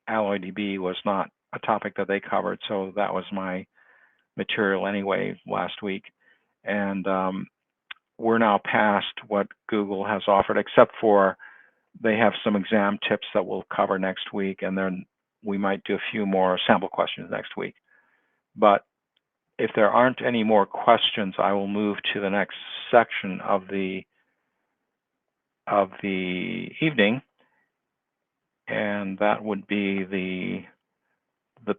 AlloyDB was not a topic that they covered, so that was my material anyway last week. And we're now past what Google has offered, except for they have some exam tips that we'll cover next week, and then we might do a few more sample questions next week. But if there aren't any more questions, I will move to the next section of the evening, and that would be the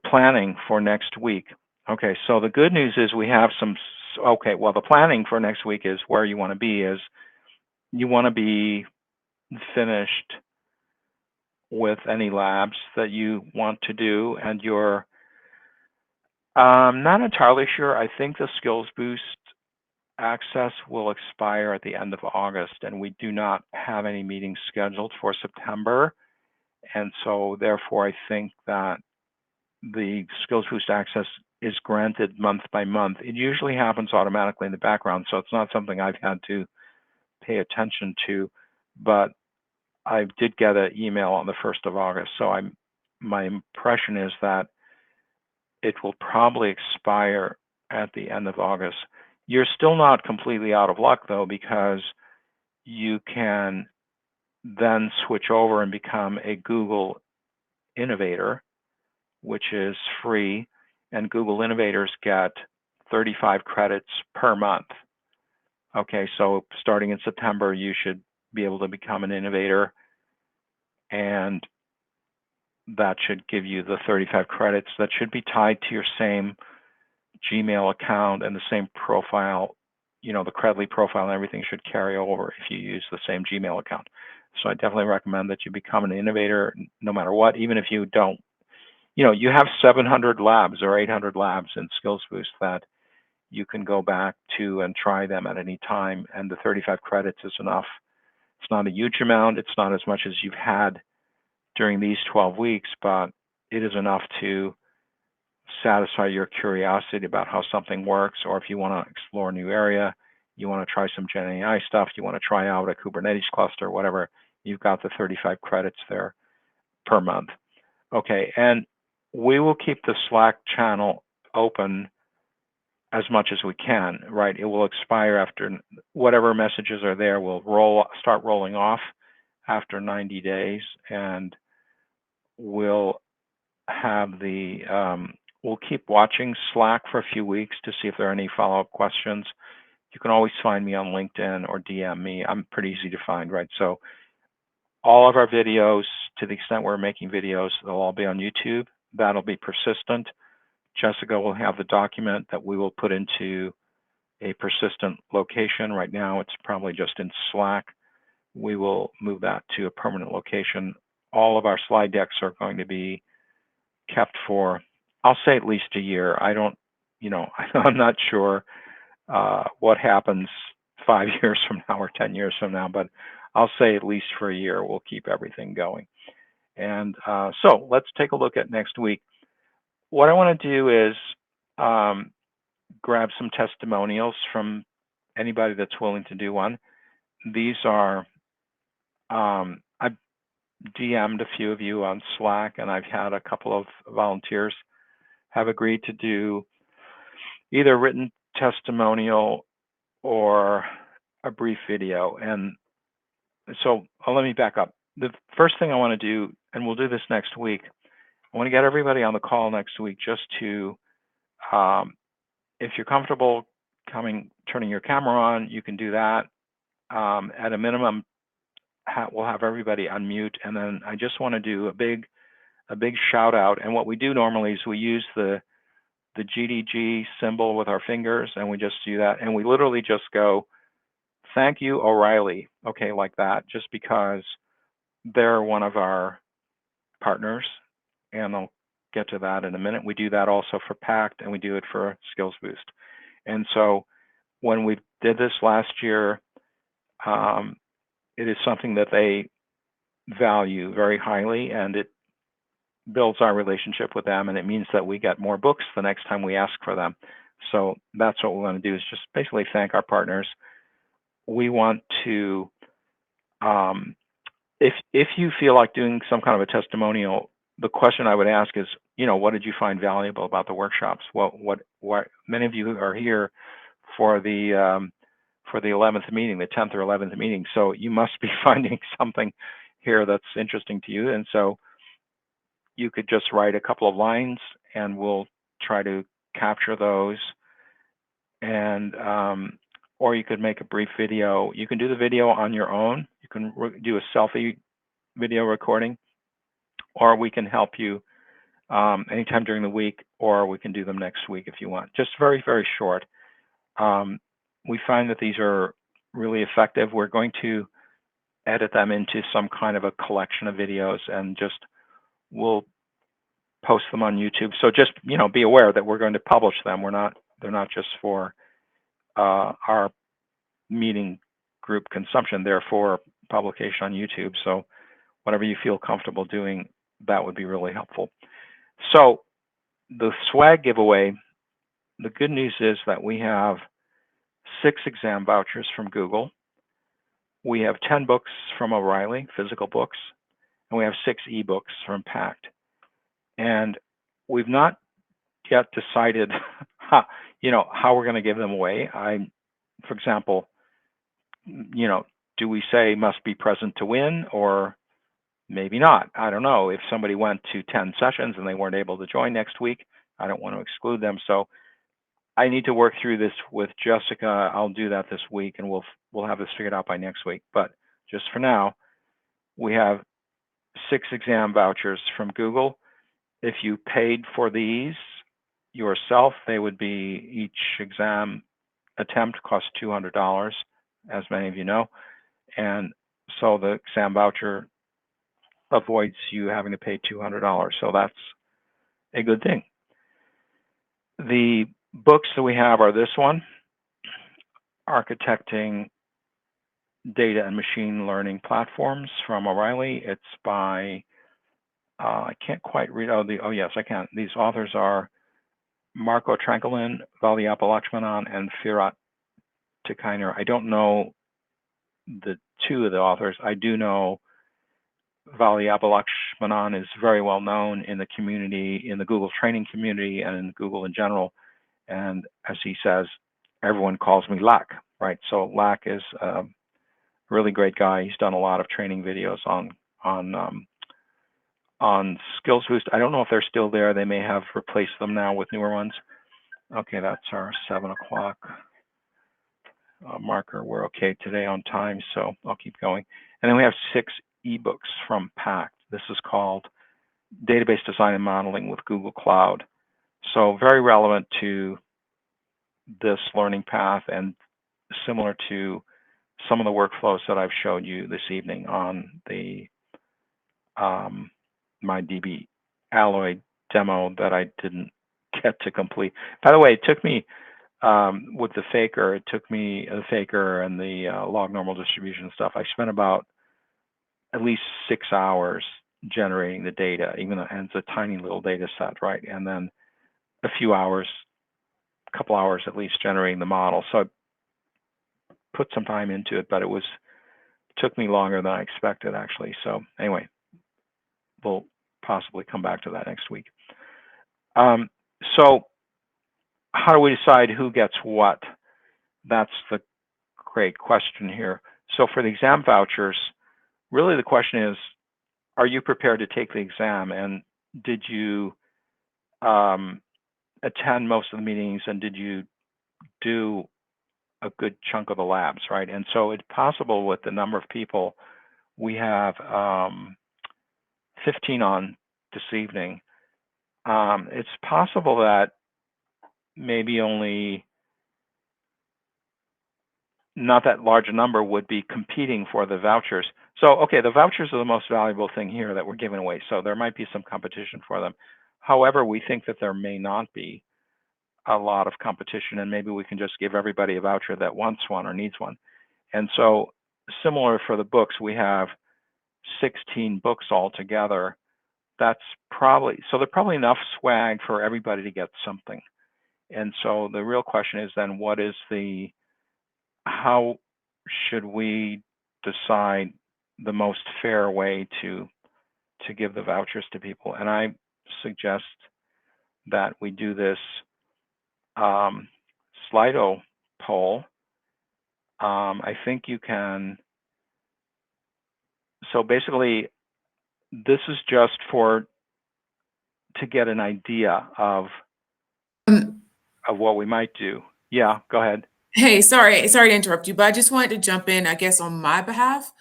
planning for next week. Okay, so the good news is we have some. Okay, well, the planning for next week is where you want to be is you want to be finished with any labs that you want to do, and you're not entirely sure. I think the Skills Boost access will expire at the end of August, and we do not have any meetings scheduled for September. And so therefore, I think that the Skills Boost access is granted month by month. It usually happens automatically in the background, so it's not something I've had to pay attention to, but I did get an email on the 1st of August, so my impression is that it will probably expire at the end of August. You're still not completely out of luck, though, because you can then switch over and become a Google Innovator, which is free, and Google Innovators get 35 credits per month. Okay, so starting in September, you should be able to become an innovator, and that should give you the 35 credits that should be tied to your same Gmail account and the same profile. You know, the Credly profile and everything should carry over if you use the same Gmail account. So I definitely recommend that you become an innovator no matter what, even if you don't. You know, you have 700 labs or 800 labs in Skills Boost that you can go back to and try them at any time, and the 35 credits is enough. It's not a huge amount. It's not as much as you've had during these 12 weeks, but it is enough to satisfy your curiosity about how something works, or if you want to explore a new area, you want to try some Gen AI stuff, you want to try out a Kubernetes cluster, whatever, you've got the 35 credits there per month. Okay, and we will keep the Slack channel open as much as we can, right? It will expire after whatever messages are there will start rolling off after 90 days, and we'll have we'll keep watching Slack for a few weeks to see if there are any follow-up questions. You can always find me on LinkedIn or DM me. I'm pretty easy to find, right? So all of our videos, to the extent we're making videos, they'll all be on YouTube. That'll be persistent. Jessica will have the document that we will put into a persistent location. Right now, it's probably just in Slack. We will move that to a permanent location. All of our slide decks are going to be kept for, I'll say, at least a year. I don't, you know, I'm not sure what happens 5 years from now or 10 years from now, but I'll say at least for a year, we'll keep everything going. And so let's take a look at next week. What I want to do is grab some testimonials from anybody that's willing to do one. These are, I've DM'd a few of you on Slack, and I've had a couple of volunteers have agreed to do either written testimonial or a brief video. And so let me back up. The first thing I want to do, and we'll do this next week, I want to get everybody on the call next week just to, if you're comfortable turning your camera on, you can do that. At a minimum, we'll have everybody unmute, and then I just want to do a big shout out. And what we do normally is we use the GDG symbol with our fingers, and we just do that, and we literally just go, "Thank you, O'Reilly," okay, like that, just because they're one of our partners, and I'll get to that in a minute. We do that also for PACT, and we do it for Skills Boost. And so when we did this last year, it is something that they value very highly, and it builds our relationship with them, and it means that we get more books the next time we ask for them. So that's what we want to do, is just basically thank our partners. We want to, if you feel like doing some kind of a testimonial, the question I would ask is, you know, what did you find valuable about the workshops? What many of you are here for the 11th meeting, the 10th or 11th meeting, so you must be finding something here that's interesting to you. And so you could just write a couple of lines, and we'll try to capture those. And or you could make a brief video. You can do the video on your own. You can do a selfie video recording, or we can help you anytime during the week, or we can do them next week if you want. Just very, very short. We find that these are really effective. We're going to edit them into some kind of a collection of videos and just we'll post them on YouTube. So just be aware that we're going to publish them. They're not just for our meeting group consumption. They're for publication on YouTube. So whatever you feel comfortable doing, that would be really helpful. So the swag giveaway, the good news is that we have 6 exam vouchers from Google. We have 10 books from O'Reilly, physical books, and we have 6 ebooks from Pact. And we've not yet decided how we're going to give them away. For example, do we say must be present to win, or maybe not? I don't know. If somebody went to 10 sessions and they weren't able to join next week, I don't want to exclude them. So I need to work through this with Jessica. I'll do that this week, and we'll have this figured out by next week. But just for now, we have 6 exam vouchers from Google. If you paid for these yourself, they would be, each exam attempt costs $200, as many of you know. And so the exam voucher avoids you having to pay $200. So that's a good thing. The books that we have are this one, Architecting Data and Machine Learning Platforms from O'Reilly. It's by, I can't quite read, oh yes, I can. These authors are Marco Tranquillin, Valiapalakshmanan, and Firat Tikainer. I don't know the 2 of the authors. I do know Valiapalakshmanan is very well known in the community, in the Google training community, and in Google in general. And as he says, everyone calls me Lak, right? So Lak is a really great guy. He's done a lot of training videos on Skills Boost. I don't know if they're still there. They may have replaced them now with newer ones. Okay, that's our 7 o'clock marker. We're okay today on time, so I'll keep going. And then we have 6 ebooks from Pact. This is called Database Design and Modeling with Google Cloud. So very relevant to this learning path and similar to some of the workflows that I've showed you this evening on the MyDB Alloy demo that I didn't get to complete. By the way, it took me with the faker, the faker and the log normal distribution stuff, I spent about at least 6 hours generating the data, even though it's a tiny little data set, right? And then a few hours, a couple hours at least, generating the model. So I put some time into it, but it took me longer than I expected, actually. So anyway, we'll possibly come back to that next week. So how do we decide who gets what? That's the great question here. So for the exam vouchers, really the question is, are you prepared to take the exam? And did you attend most of the meetings, and did you do a good chunk of the labs, right? And so it's possible with the number of people, we have 15 on this evening. It's possible that maybe only not that large a number would be competing for the vouchers. So, okay, the vouchers are the most valuable thing here that we're giving away. So there might be some competition for them. However, we think that there may not be a lot of competition, and maybe we can just give everybody a voucher that wants one or needs one. And so similar for the books, we have 16 books altogether. That's probably, so there's probably enough swag for everybody to get something. And so the real question is then, how should we decide the most fair way to give the vouchers to people? And I suggest that we do this Slido poll. I think you can, so basically this is just to get an idea of what we might do. Yeah, go ahead. Hey, sorry to interrupt you, but I just wanted to jump in, I guess, on my behalf.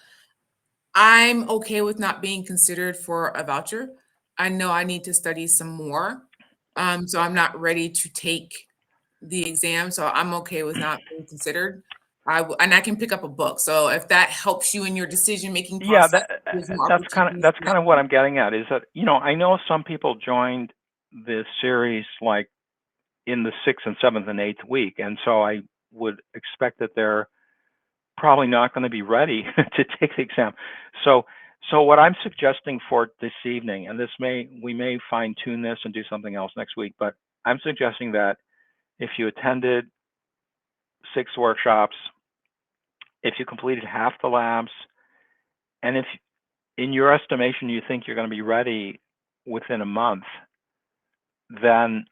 I'm okay with not being considered for a voucher. I know I need to study some more. So I'm not ready to take the exam. So I'm okay with not being considered. And I can pick up a book. So if that helps you in your decision-making Yeah, process, gives more that's kind of opportunities for that. what I'm getting at, is that, I know some people joined this series like in the 6th and 7th and 8th week, and so I would expect that they're probably not going to be ready to take the exam. So what I'm suggesting for this evening, and we may fine tune this and do something else next week, but I'm suggesting that if you attended 6 workshops, if you completed half the labs, and if in your estimation you think you're going to be ready within a month, then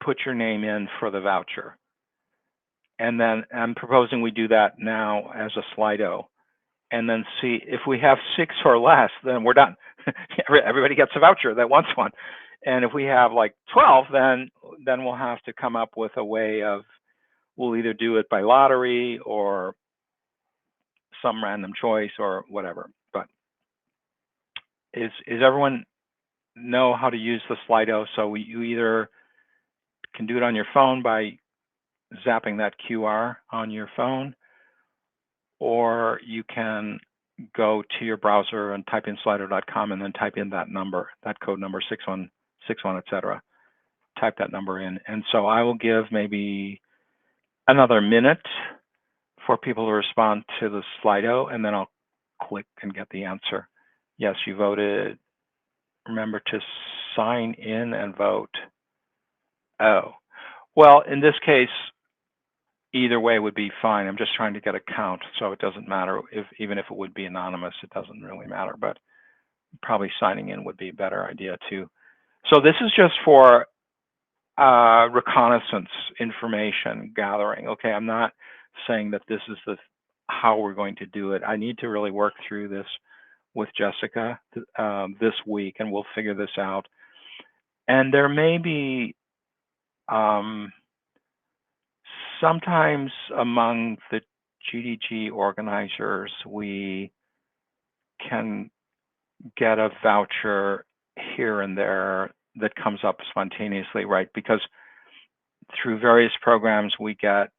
put your name in for the voucher. And then I'm proposing we do that now as a Slido, and then see if we have 6 or less, then we're done. Everybody gets a voucher that wants one. And if we have like 12, then we'll have to come up with a way of, we'll either do it by lottery or some random choice or whatever. But is everyone know how to use the Slido? So you either can do it on your phone by zapping that QR on your phone, or you can go to your browser and type in slido.com and then type in that number, that code number 6161, etc. Type that number in. And so I will give maybe another minute for people to respond to the Slido, and then I'll click and get the answer. Yes, you voted. Remember to sign in and vote. Oh, well, in this case, either way would be fine. I'm just trying to get a count, so it doesn't matter even if it would be anonymous, it doesn't really matter, but probably signing in would be a better idea too. So this is just for reconnaissance information gathering. Okay, I'm not saying that this is how we're going to do it. I need to really work through this with Jessica this week, and we'll figure this out. And there may be sometimes among the GDG organizers, we can get a voucher here and there that comes up spontaneously, right? Because through various programs, we get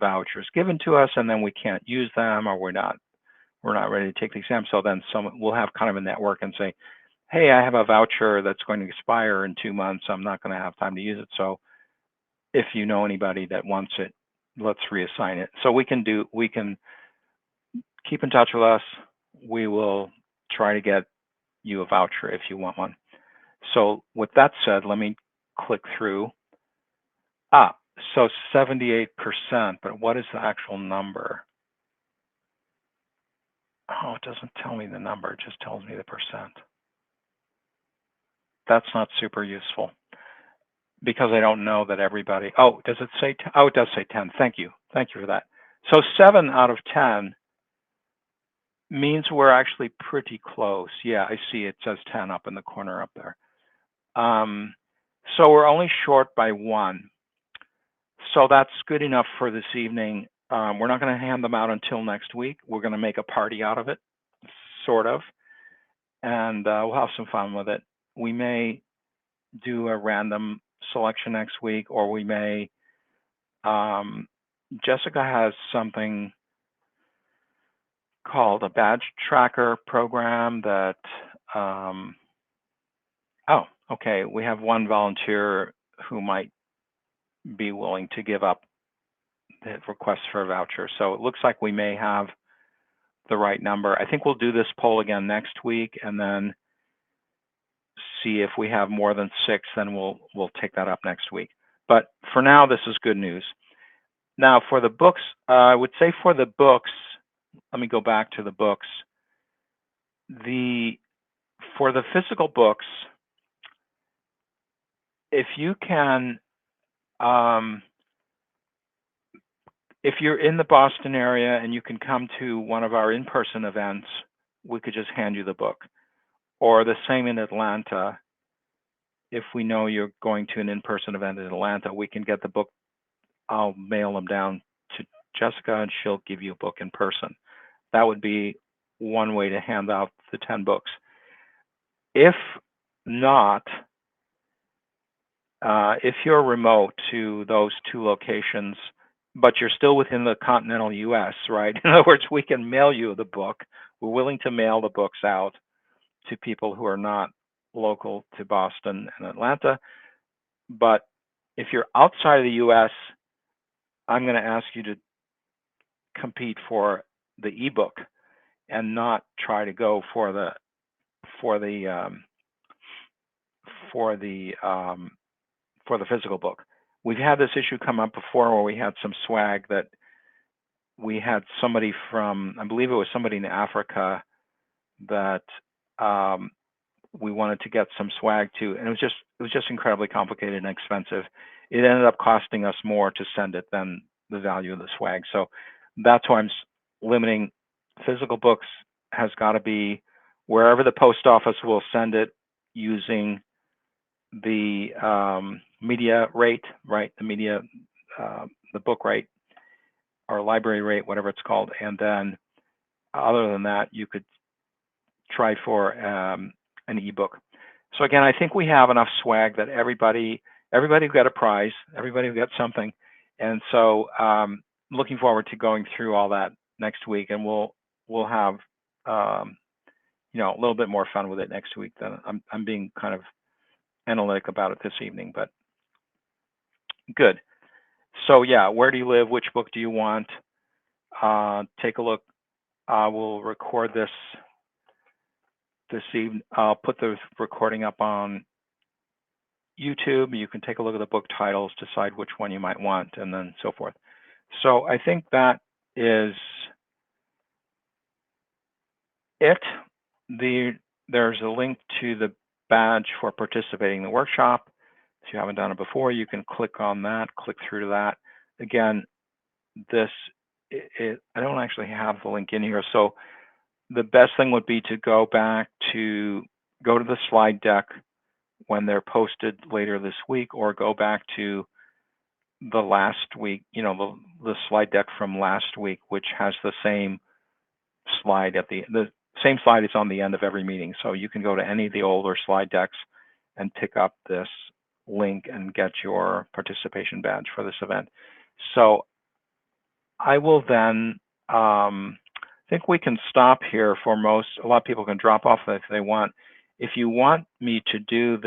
vouchers given to us, and then we can't use them, or we're not ready to take the exam. So then we'll have kind of a network and say, hey, I have a voucher that's going to expire in 2 months. I'm not going to have time to use it. So if you know anybody that wants it, let's reassign it. So we can keep in touch with us. We will try to get you a voucher if you want one. So with that said, let me click through. So 78%, but what is the actual number? Oh, it doesn't tell me the number, it just tells me the percent. That's not super useful because I don't know that everybody, oh, does it say, oh, it does say 10. Thank you for that. So 7 out of 10 means we're actually pretty close. Yeah, I see it says 10 up in the corner up there. So we're only short by 1. So that's good enough for this evening. We're not going to hand them out until next week. We're going to make a party out of it, sort of, and we'll have some fun with it. We may do a random selection next week, or we may, Jessica has something called a badge tracker program that, oh, okay, we have one volunteer who might be willing to give up the request for a voucher. So it looks like we may have the right number. I think we'll do this poll again next week, and then see if we have more than 6, then we'll take that up next week. But for now, this is good news. Now for the books, I would say for the books, let me go back to the books. For the physical books, if you can, if you're in the Boston area and you can come to one of our in-person events, we could just hand you the book. Or the same in Atlanta. If we know you're going to an in-person event in Atlanta, we can get the book. I'll mail them down to Jessica and she'll give you a book in person. That would be one way to hand out the 10 books. If not, if you're remote to those 2 locations, but you're still within the continental U.S., right? In other words, we can mail you the book. We're willing to mail the books out to people who are not local to Boston and Atlanta. But if you're outside of the U.S., I'm going to ask you to compete for the ebook and not try to go for the for the um, for the for the physical book. We've had this issue come up before where we had some swag that we had somebody from, I believe it was somebody in Africa that um, we wanted to get some swag to, and it was just incredibly complicated and expensive. It ended up costing us more to send it than the value of the swag. So that's why I'm limiting physical books. Has got to be wherever the post office will send it using the media rate, right? The book rate or library rate, whatever it's called. And then other than that, you could try for an ebook. So again, I think we have enough swag that everybody got a prize, everybody got something. And so looking forward to going through all that next week, and we'll have a little bit more fun with it next week. Then I'm being kind of analytic about it this evening, but good. So yeah, where do you live? Which book do you want? Take a look. I will record this evening. I'll put the recording up on YouTube. You can take a look at the book titles, decide which one you might want, and then so forth. So I think that is it. There's a link to the badge for participating in the workshop. If you haven't done it before, you can click on that, click through to that. Again, I don't actually have the link in here. So the best thing would be to go to the slide deck when they're posted later this week, or go back to the last week, the slide deck from last week, which has the same slide the same slide is on the end of every meeting. So you can go to any of the older slide decks and pick up this link and get your participation badge for this event. So I will then, think we can stop here for a lot of people can drop off if they want. If you want me to do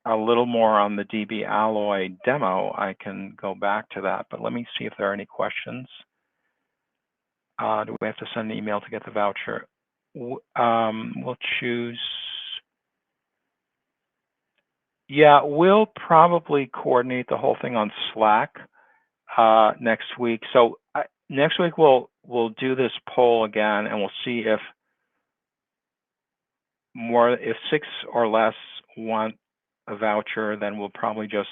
a little more on the DB Alloy demo, I can go back to that, but let me see if there are any questions. Do we have to send an email to get the voucher? We'll choose. Yeah, we'll probably coordinate the whole thing on Slack next week. So next week we'll do this poll again, and we'll see if 6 or less want a voucher, then we'll probably just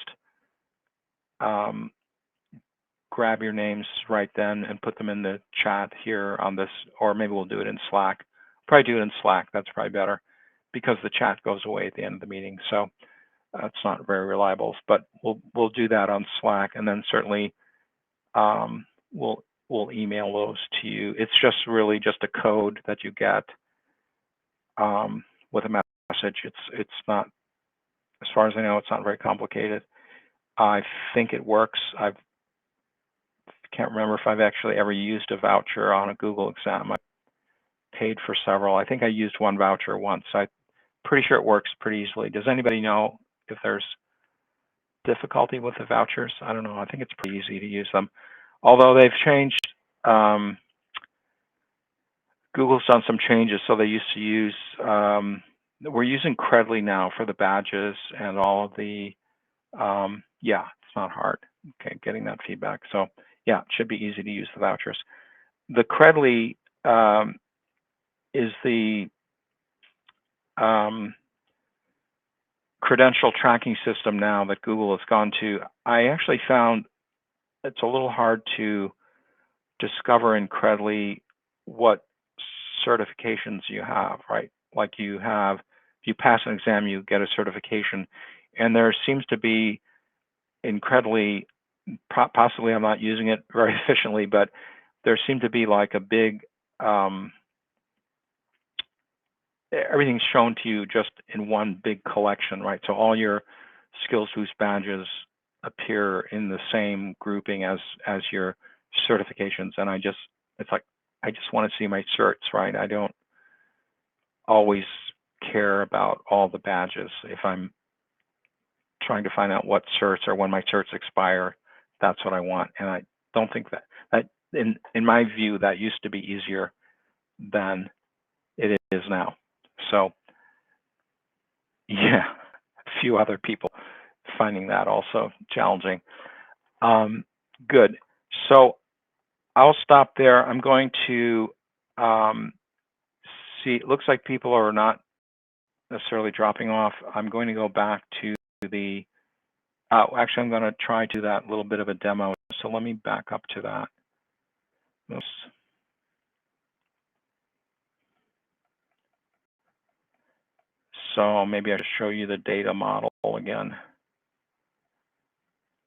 grab your names right then and put them in the chat here on this, or maybe we'll do it in Slack. Probably do it in Slack. That's probably better because the chat goes away at the end of the meeting. So it's not very reliable, but we'll do that on Slack, and then certainly we'll email those to you. It's just really just a code that you get with a message. It's not, as far as I know, it's not very complicated. I think it works. I can't remember if I've actually ever used a voucher on a Google exam. I paid for several. I think I used one voucher once. I'm pretty sure it works pretty easily. Does anybody know if there's difficulty with the vouchers? I don't know. I think it's pretty easy to use them. Although they've changed, Google's done some changes. So they used to use, we're using Credly now for the badges and all of the, yeah, it's not hard. Okay, getting that feedback. So yeah, it should be easy to use the vouchers. The Credly is the credential tracking system now that Google has gone to. I actually found it's a little hard to discover in Credly what certifications you have, right? Like you have, if you pass an exam, you get a certification. And there seems to be in Credly, possibly I'm not using it very efficiently, but there seemed to be like a big, everything's shown to you just in one big collection, right? So all your skills boost badges appear in the same grouping as your certifications, and it's like I just want to see my certs, right? I don't always care about all the badges. If I'm trying to find out what certs or when my certs expire, that's what I want. And I don't think that in my view, that used to be easier than it is now. So yeah, a few other people finding that also challenging. Good. So I'll stop there. I'm going to see, it looks like people are not necessarily dropping off. I'm going to go back to the, actually, I'm going to try to do that little bit of a demo. So let me back up to that. Oops. So maybe I should show you the data model again.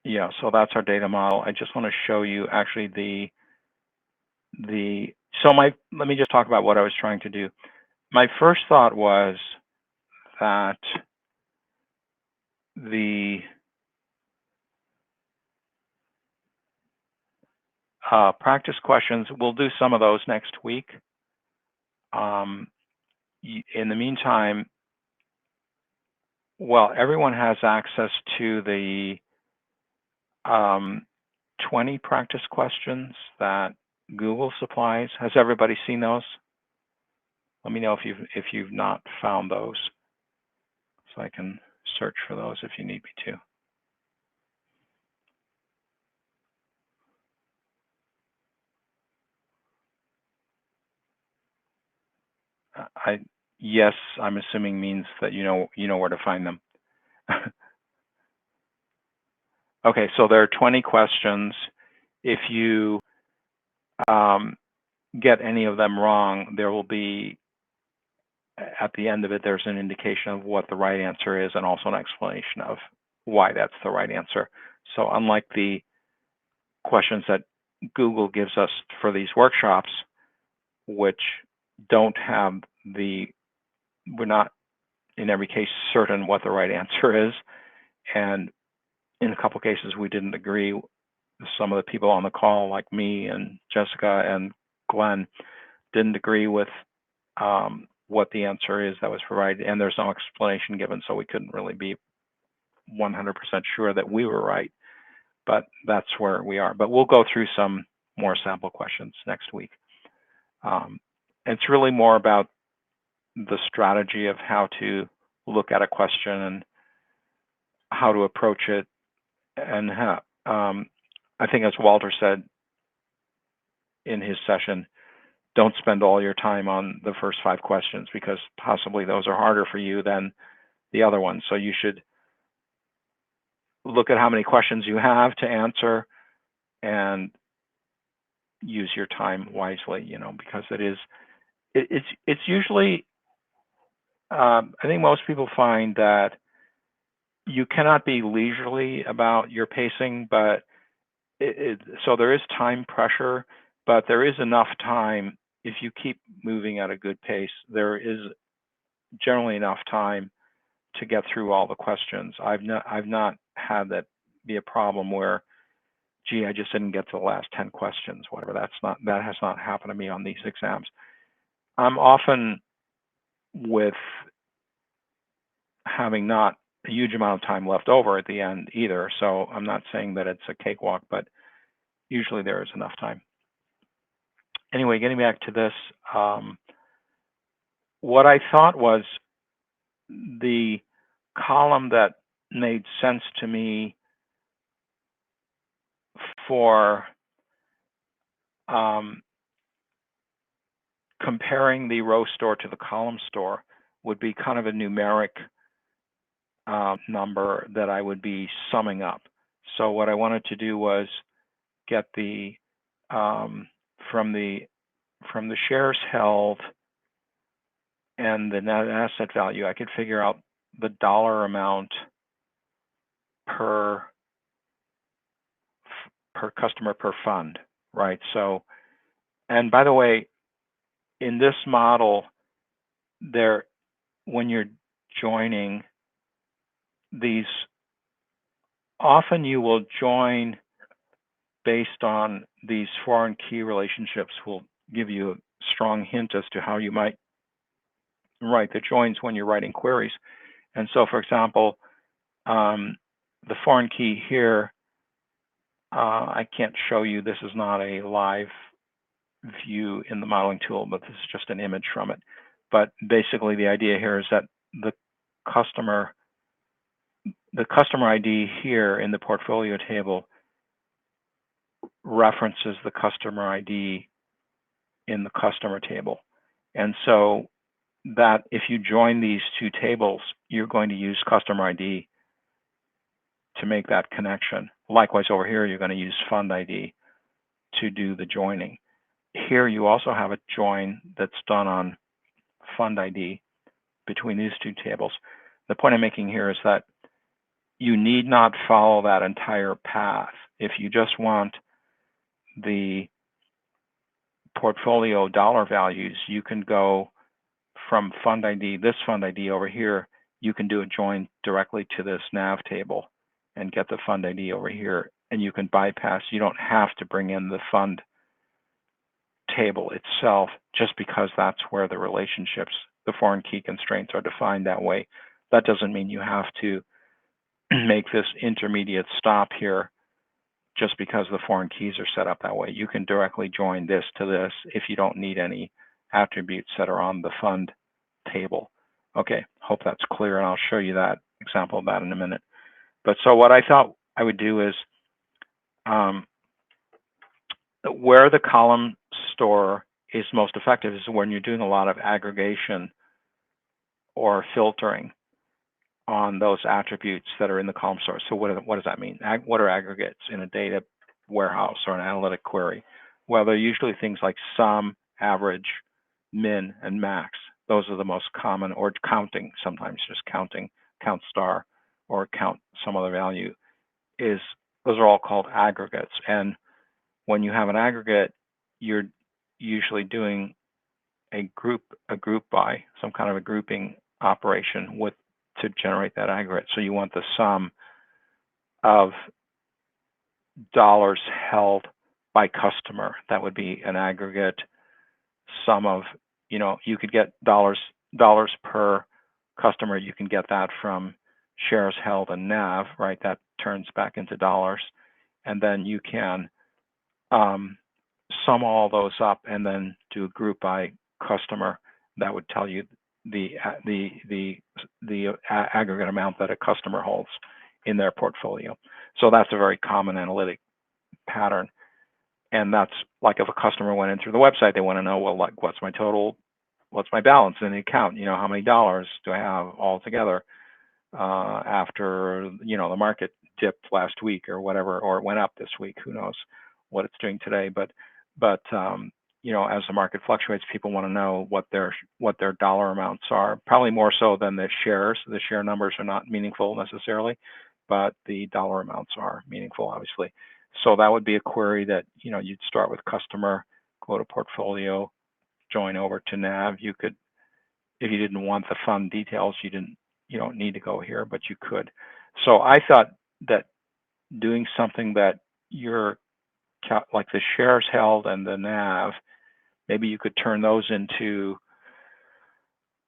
Yeah, so that's our data model. I just want to show you actually let me just talk about what I was trying to do. My first thought was that the practice questions, we'll do some of those next week. In the meantime, well, everyone has access to the 20 practice questions that Google supplies. Has everybody seen those? Let me know if you've not found those, so I can search for those if you need me to. Yes, I'm assuming means that you know where to find them. Okay, so there are 20 questions. If you get any of them wrong, there will be, at the end of it, there's an indication of what the right answer is and also an explanation of why that's the right answer. So unlike the questions that Google gives us for these workshops, which don't have we're not in every case certain what the right answer is, and in a couple cases we didn't agree. Some of the people on the call, like me and Jessica and Glenn, didn't agree with what the answer is that was provided, and there's no explanation given, so we couldn't really be 100% sure that we were right, but that's where we are. But we'll go through some more sample questions next week. It's really more about the strategy of how to look at a question and how to approach it, and how, I think as Walter said in his session, don't spend all your time on the first 5 questions, because possibly those are harder for you than the other ones. So you should look at how many questions you have to answer and use your time wisely, because it's usually, I think most people find that you cannot be leisurely about your pacing, but so there is time pressure, but there is enough time. If you keep moving at a good pace, there is generally enough time to get through all the questions. I've not had that be a problem where, gee, I just didn't get to the last 10 questions, whatever. That has not happened to me on these exams. I'm often with having not a huge amount of time left over at the end either, so I'm not saying that it's a cakewalk, but usually there is enough time. Anyway, getting back to this, what I thought was the column that made sense to me for comparing the row store to the column store would be kind of a numeric number that I would be summing up. So what I wanted to do was get the from the shares held and the net asset value, I could figure out the dollar amount per customer per fund, right? So, and by the way, in this model, when you're joining, these often you will join based on these foreign key relationships will give you a strong hint as to how you might write the joins when you're writing queries. And so, for example, the foreign key here, I can't show you, this is not a live view in the modeling tool, but this is just an image from it. But basically the idea here is that the customer ID here in the portfolio table references the customer ID in the customer table. And so that if you join these two tables, you're going to use customer ID to make that connection. Likewise, over here, you're going to use fund ID to do the joining. Here, you also have a join that's done on fund ID between these two tables. The point I'm making here is that you need not follow that entire path. If you just want the portfolio dollar values, you can go from fund ID, this fund ID over here, you can do a join directly to this nav table and get the fund ID over here. And you can bypass, you don't have to bring in the fund table itself just because that's where the relationships, the foreign key constraints are defined that way. That doesn't mean you have to make this intermediate stop here just because the foreign keys are set up that way. You can directly join this to this if you don't need any attributes that are on the fund table. Okay, hope that's clear, and I'll show you that example of that in a minute. But so what I thought I would do is where the column store is most effective is when you're doing a lot of aggregation or filtering on those attributes that are in the column store. So what does that mean? What are aggregates in a data warehouse or an analytic query? Well, they're usually things like sum, average, min, and max. Those are the most common, or counting, sometimes just counting, count star, or count some other value. Those are all called aggregates. And when you have an aggregate, you're usually doing a group by, some kind of a grouping operation to generate that aggregate. So you want the sum of dollars held by customer. That would be an aggregate sum of, you could get dollars per customer. You can get that from shares held and NAV, right? That turns back into dollars. And then you can sum all those up and then do a group by customer. That would tell you the aggregate amount that a customer holds in their portfolio. So that's a very common analytic pattern. And that's like if a customer went in through the website, they want to know, well, like, what's my total, what's my balance in the account? How many dollars do I have all together after, the market dipped last week or whatever, or it went up this week, who knows what it's doing today. But as the market fluctuates, people want to know what their dollar amounts are, probably more so than the shares. The share numbers are not meaningful necessarily, but the dollar amounts are meaningful, obviously. So that would be a query that, you'd start with customer, go to portfolio, join over to nav. You could, if you didn't want the fund details, you don't need to go here, but you could. So I thought that doing something that you're like the shares held and the nav, maybe you could turn those into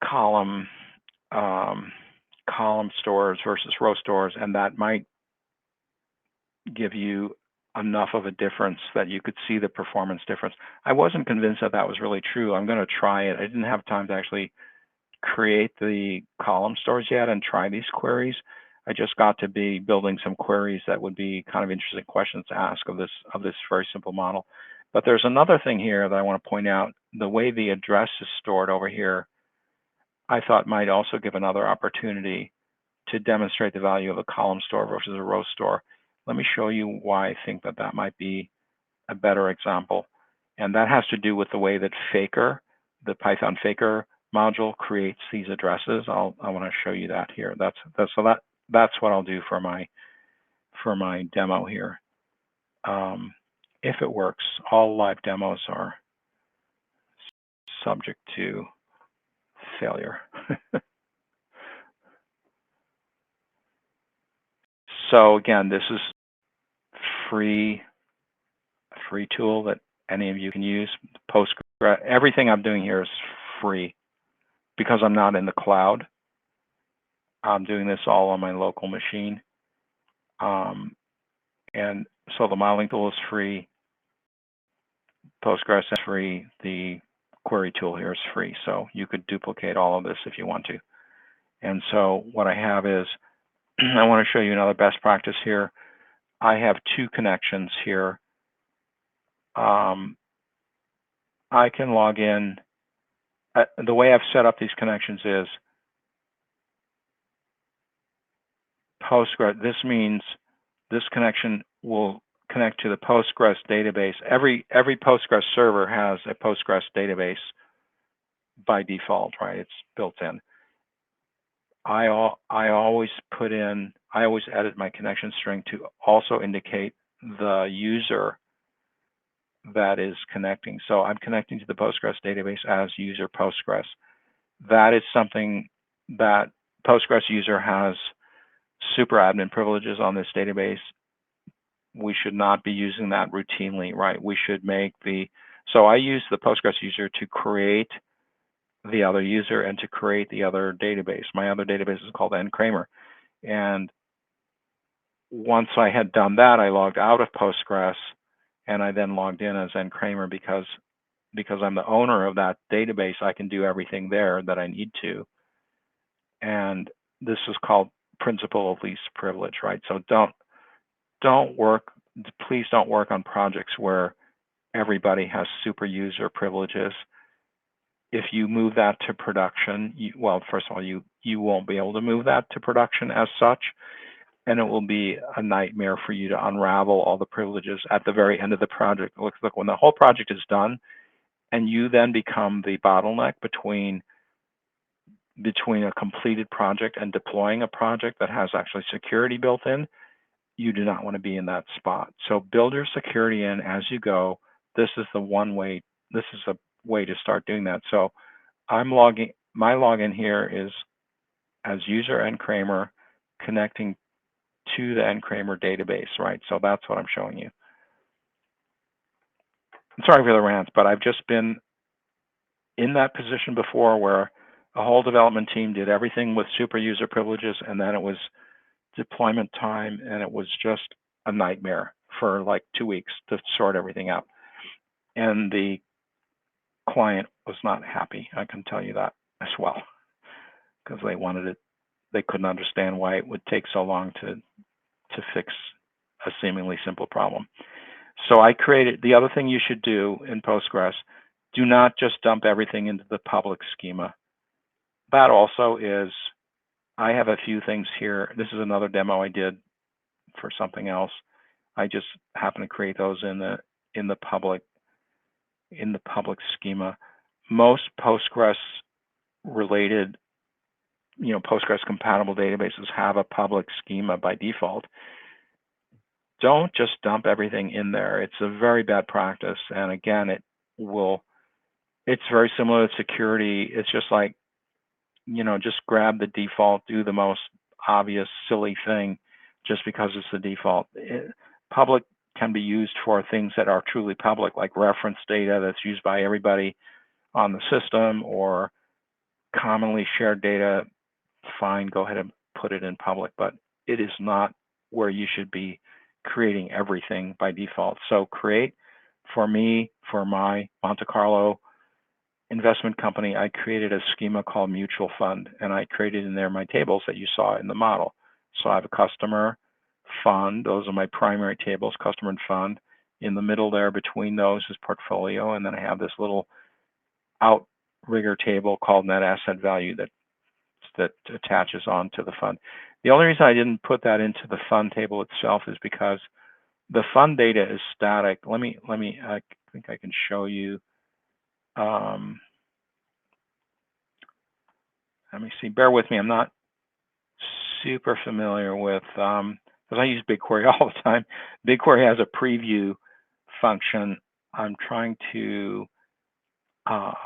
column stores versus row stores, and that might give you enough of a difference that you could see the performance difference. I wasn't convinced that that was really true. I'm going to try it. I didn't have time to actually create the column stores yet and try these queries. I just got to be building some queries that would be kind of interesting questions to ask of this very simple model. But there's another thing here that I want to point out. The way the address is stored over here, I thought might also give another opportunity to demonstrate the value of a column store versus a row store. Let me show you why I think that might be a better example. And that has to do with the way that Faker, the Python Faker module, creates these addresses. I want to show you that here. That's what I'll do for my demo here. If it works, all live demos are subject to failure. So again, this is free tool that any of you can use. Postgres, everything I'm doing here is free because I'm not in the cloud. I'm doing this all on my local machine. And so the modeling tool is free. Postgres is free. The query tool here is free. So you could duplicate all of this if you want to. And so what I have is, I want to show you another best practice here. I have two connections here. I can log in. The way I've set up these connections is Postgres. This means this connection will connect to the Postgres database. Every Postgres server has a Postgres database by default, right? It's built in. I always edit my connection string to also indicate the user that is connecting. So I'm connecting to the Postgres database as user Postgres. That is something that Postgres user has super admin privileges on this database. We should not be using that routinely, right? We should make so I use the Postgres user to create the other user and to create the other database. My other database is called Kremer. And once I had done that, I logged out of Postgres and I then logged in as Kremer because I'm the owner of that database. I can do everything there that I need to. And this is called principle of least privilege, right? So please don't work on projects where everybody has super user privileges. If you move that to production, well, first of all, you won't be able to move that to production as such, and it will be a nightmare for you to unravel all the privileges at the very end of the project. Look, when the whole project is done, and you then become the bottleneck between a completed project and deploying a project that has actually security built in, you do not want to be in that spot. So build your security in as you go. This is a way to start doing that. So my login here is as user Kremer connecting to the Kremer database, right? So that's what I'm showing you. I'm sorry for the rant, but I've just been in that position before where a whole development team did everything with super user privileges, and then it was deployment time, and it was just a nightmare for like 2 weeks to sort everything out. And the client was not happy, I can tell you that as well, because they wanted it. They couldn't understand why it would take so long to fix a seemingly simple problem. So I created, the other thing you should do in Postgres, do not just dump everything into the public schema. That also is, I have a few things here. This is another demo I did for something else. I just happen to create those in the public schema. Most Postgres related, Postgres compatible databases have a public schema by default. Don't just dump everything in there. It's a very bad practice. And again, it's very similar to security. It's just like, just grab the default, do the most obvious silly thing just because it's the default. Public can be used for things that are truly public, like reference data that's used by everybody on the system, or commonly shared data. Fine, go ahead and put it in public, but it is not where you should be creating everything by default. So create, for me, for my Monte Carlo investment company, I created a schema called mutual fund, and I created in there my tables that you saw in the model. So I have a customer, fund, those are my primary tables, customer and fund. In the middle there between those is portfolio, and then I have this little outrigger table called net asset value that attaches onto the fund. The only reason I didn't put that into the fund table itself is because the fund data is static. I think I can show you. Let me see, bear with me. I'm not super familiar with, because I use BigQuery all the time. BigQuery has a preview function. I'm trying to,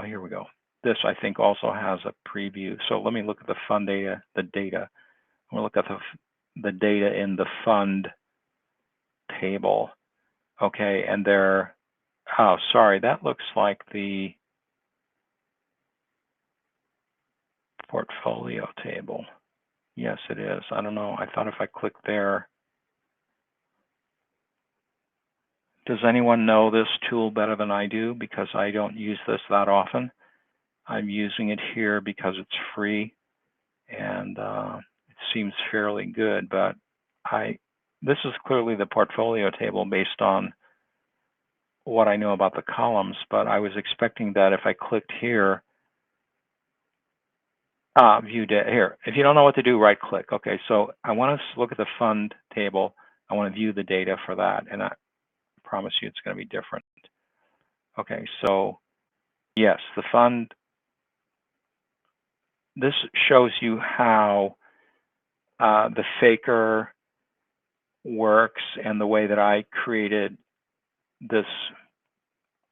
here we go. This, I think, also has a preview. So let me look at the fund data, I'm going to look at the data in the fund table. Okay, and they're, oh, sorry, that looks like the portfolio table. Yes, it is. I don't know. I thought if I click there. Does anyone know this tool better than I do? Because I don't use this that often. I'm using it here because it's free and it seems fairly good, but this is clearly the portfolio table based on what I know about the columns, but I was expecting that if I clicked here, view data here. If you don't know what to do, right click. Okay, so I want to look at the fund table. I want to view the data for that, and I promise you it's going to be different. Okay, so yes, the fund, this shows you how the faker works and the way that I created this,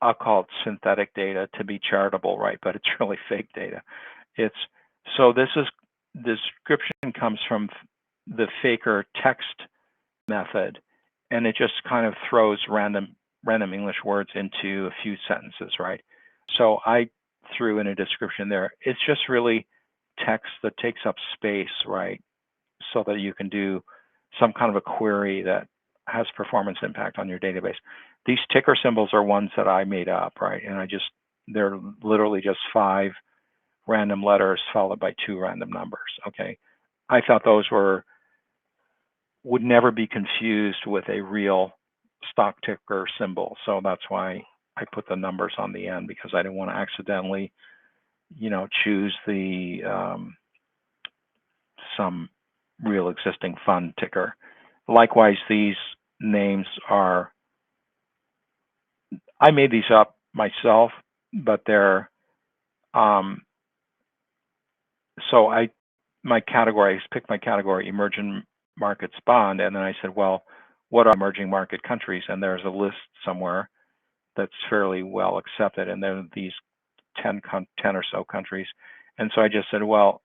I'll call it synthetic data to be charitable, right? But it's really fake data. So this description comes from the faker text method, and it just kind of throws random English words into a few sentences, right? So I threw in a description there. It's just really text that takes up space, right? So that you can do some kind of a query that has performance impact on your database. These ticker symbols are ones that I made up, right? And they're literally just 5 random letters followed by 2 random numbers, okay? I thought those would never be confused with a real stock ticker symbol. So that's why I put the numbers on the end, because I didn't want to accidentally, choose the some real existing fund ticker. Likewise, these names are, I made these up myself, but they're, so my category, I picked my category emerging markets bond, and then I said, well, what are emerging market countries? And there's a list somewhere that's fairly well accepted, and there are these 10 or so countries. And so I just said, well,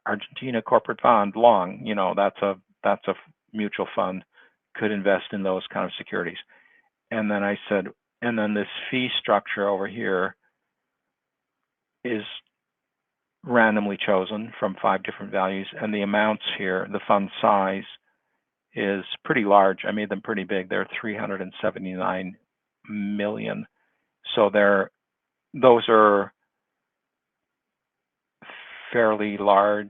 Argentina corporate bond long, that's a mutual fund, could invest in those kind of securities. And then I said, and then this fee structure over here is randomly chosen from 5 different values, and the amounts here, the fund size is pretty large. I made them pretty big. They're 379 million. So those are fairly large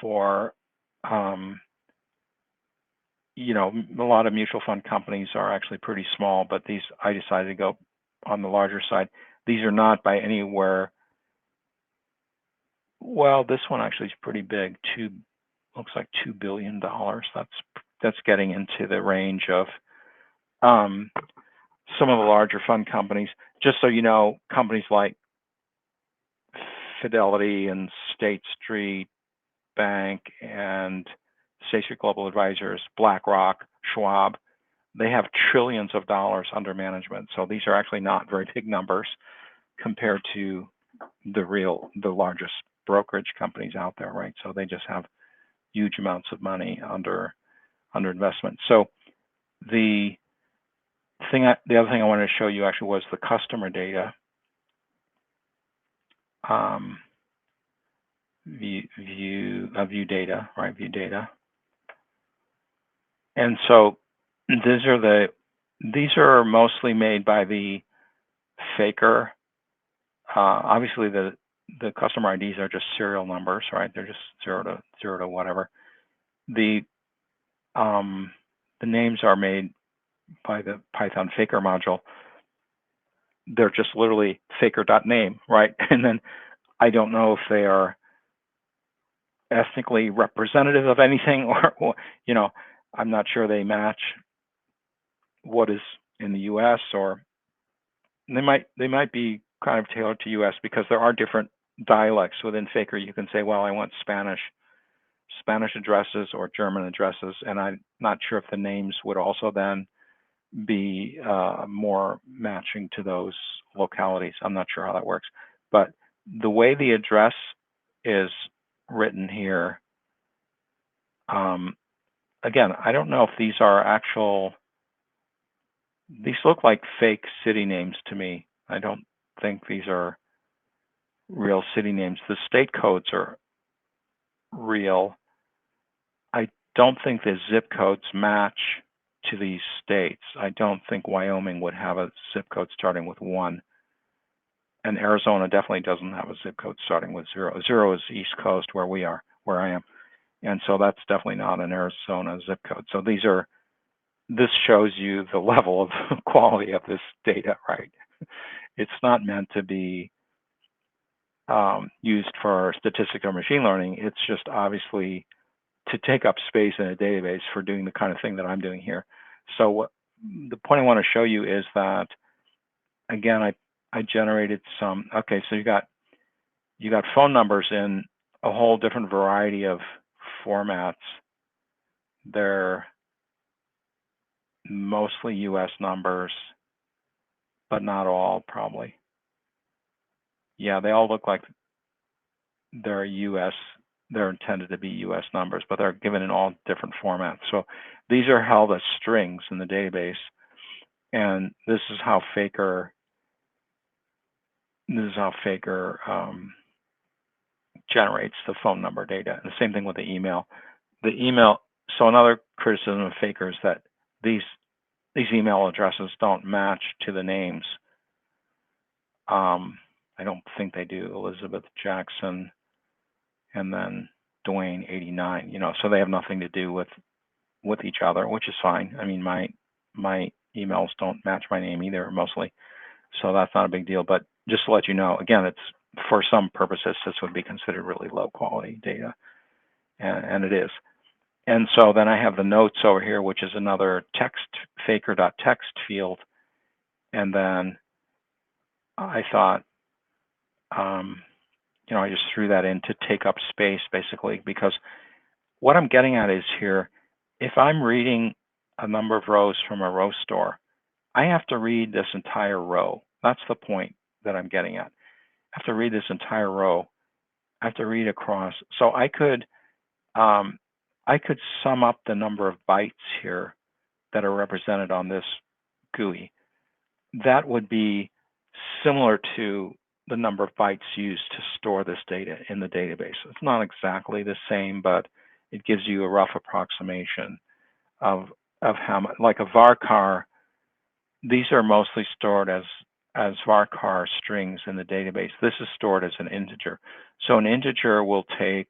for, a lot of mutual fund companies are actually pretty small, but these, I decided to go on the larger side. These are not by anywhere, well, this one actually is pretty big, looks like $2 billion. That's getting into the range of some of the larger fund companies. Just so you know, companies like Fidelity and State Street Bank and State Street Global Advisors, BlackRock, Schwab, they have trillions of dollars under management. So these are actually not very big numbers compared to the largest brokerage companies out there, right? So they just have huge amounts of money under investment. So the other thing I wanted to show you actually was the customer data. View data, right? View data. And so these are mostly made by the faker. Obviously the customer IDs are just serial numbers, right? They're just 0 to whatever. The names are made by the Python faker module. They're just literally faker.name, right? And then I don't know if they are ethnically representative of anything, or I'm not sure they match what is in the U.S., or they might be kind of tailored to U.S. because there are different dialects within Faker. You can say, well, I want Spanish addresses or German addresses, and I'm not sure if the names would also then be more matching to those localities. I'm not sure how that works, but the way the address is written here, again, I don't know if these are actual, these look like fake city names to me. I don't think these are real city names. The state codes are real. I don't think the zip codes match to these states. I don't think Wyoming would have a zip code starting with 1. And Arizona definitely doesn't have a zip code starting with 0. 0 is East Coast where we are, where I am. And so that's definitely not an Arizona zip code. So these are, this shows you the level of quality of this data, right? It's not meant to be used for statistics or machine learning. It's just obviously to take up space in a database for doing the kind of thing that I'm doing here. So what, the point I want to show you is that, again, I generated some, okay, so you got phone numbers in a whole different variety of formats. They're mostly US numbers, but not all, probably. Yeah, they all look like they're US, they're intended to be US numbers, but they're given in all different formats. So these are held as strings in the database, and this is how Faker generates the phone number data. And the same thing with the email. The email, so another criticism of Faker is that these email addresses don't match to the names. I don't think they do. Elizabeth Jackson and then Dwayne 89, you know, so they have nothing to do with each other, which is fine. I mean, my emails don't match my name either, mostly, so that's not a big deal. But just to let you know, again, it's, for some purposes, this would be considered really low quality data, and it is. And so then I have the notes over here, which is another text, faker.text field. And then I thought, you know, I just threw that in to take up space, basically, because what I'm getting at is here, if I'm reading a number of rows from a row store, I have to read this entire row. That's the point that I'm getting at. I have to read this entire row. I have to read across. So I could sum up the number of bytes here that are represented on this GUI. That would be similar to the number of bytes used to store this data in the database. It's not exactly the same, but it gives you a rough approximation of how much, like a varchar, these are mostly stored as varchar strings in the database. This is stored as an integer. So an integer will take,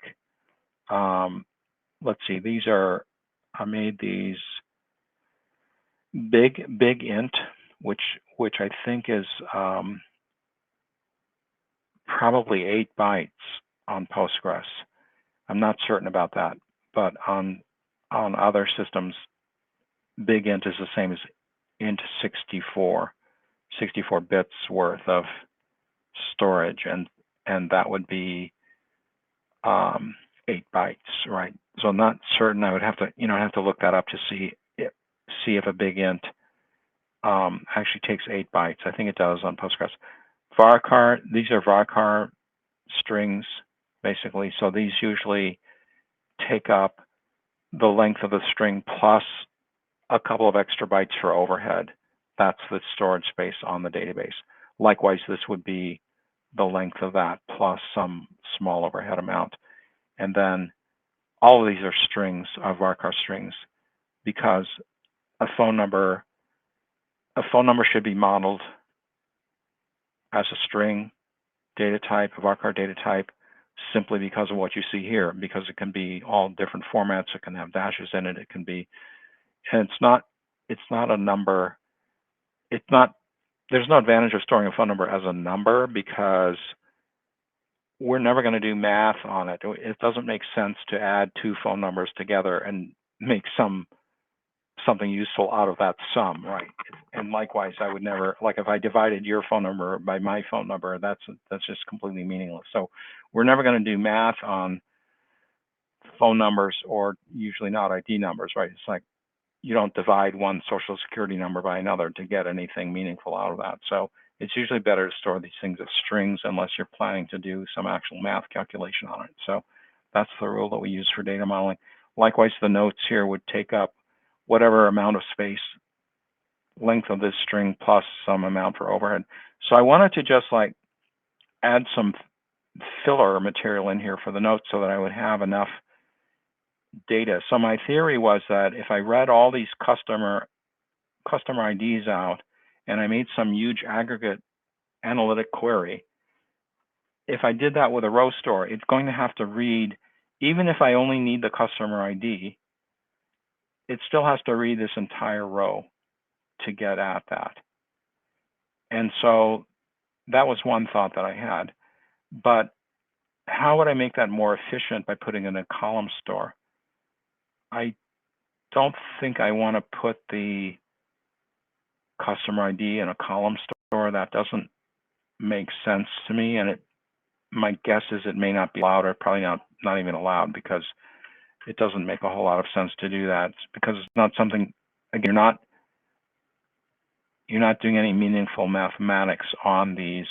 let's see, these are, I made these big int, which I think is probably 8 bytes on Postgres. I'm not certain about that, but on other systems, big int is the same as int 64 bits worth of storage, and that would be 8 bytes, right? So I'm not certain. I would have to, you know, I have to look that up to see if a big int actually takes 8 bytes. I think it does on Postgres. Varchar, these are varchar strings, basically. So these usually take up the length of the string plus a couple of extra bytes for overhead. That's the storage space on the database. Likewise, this would be the length of that plus some small overhead amount. And then all of these are strings, varchar strings, because a phone number should be modeled as a string data type, a varchar data type, simply because of what you see here, because it can be all different formats. It can have dashes in it. It can be, and it's not a number. It's not, there's no advantage of storing a phone number as a number because we're never going to do math on it. It doesn't make sense to add 2 phone numbers together and make something useful out of that sum, right? And likewise, I would never, like if I divided your phone number by my phone number, that's just completely meaningless. So we're never going to do math on phone numbers, or usually not ID numbers, right? It's like you don't divide one social security number by another to get anything meaningful out of that. So it's usually better to store these things as strings unless you're planning to do some actual math calculation on it. So that's the rule that we use for data modeling. Likewise, the notes here would take up whatever amount of space, length of this string plus some amount for overhead. So I wanted to just like add some filler material in here for the notes so that I would have enough data. So my theory was that if I read all these customer IDs out and I made some huge aggregate analytic query, if I did that with a row store, it's going to have to read, even if I only need the customer ID, it still has to read this entire row to get at that. And so that was one thought that I had. But how would I make that more efficient by putting in a column store? I don't think I want to put the customer ID in a column store. That doesn't make sense to me. And my guess is it may not be allowed, or probably not even allowed, because it doesn't make a whole lot of sense to do that, because it's not something, again, you're not doing any meaningful mathematics on these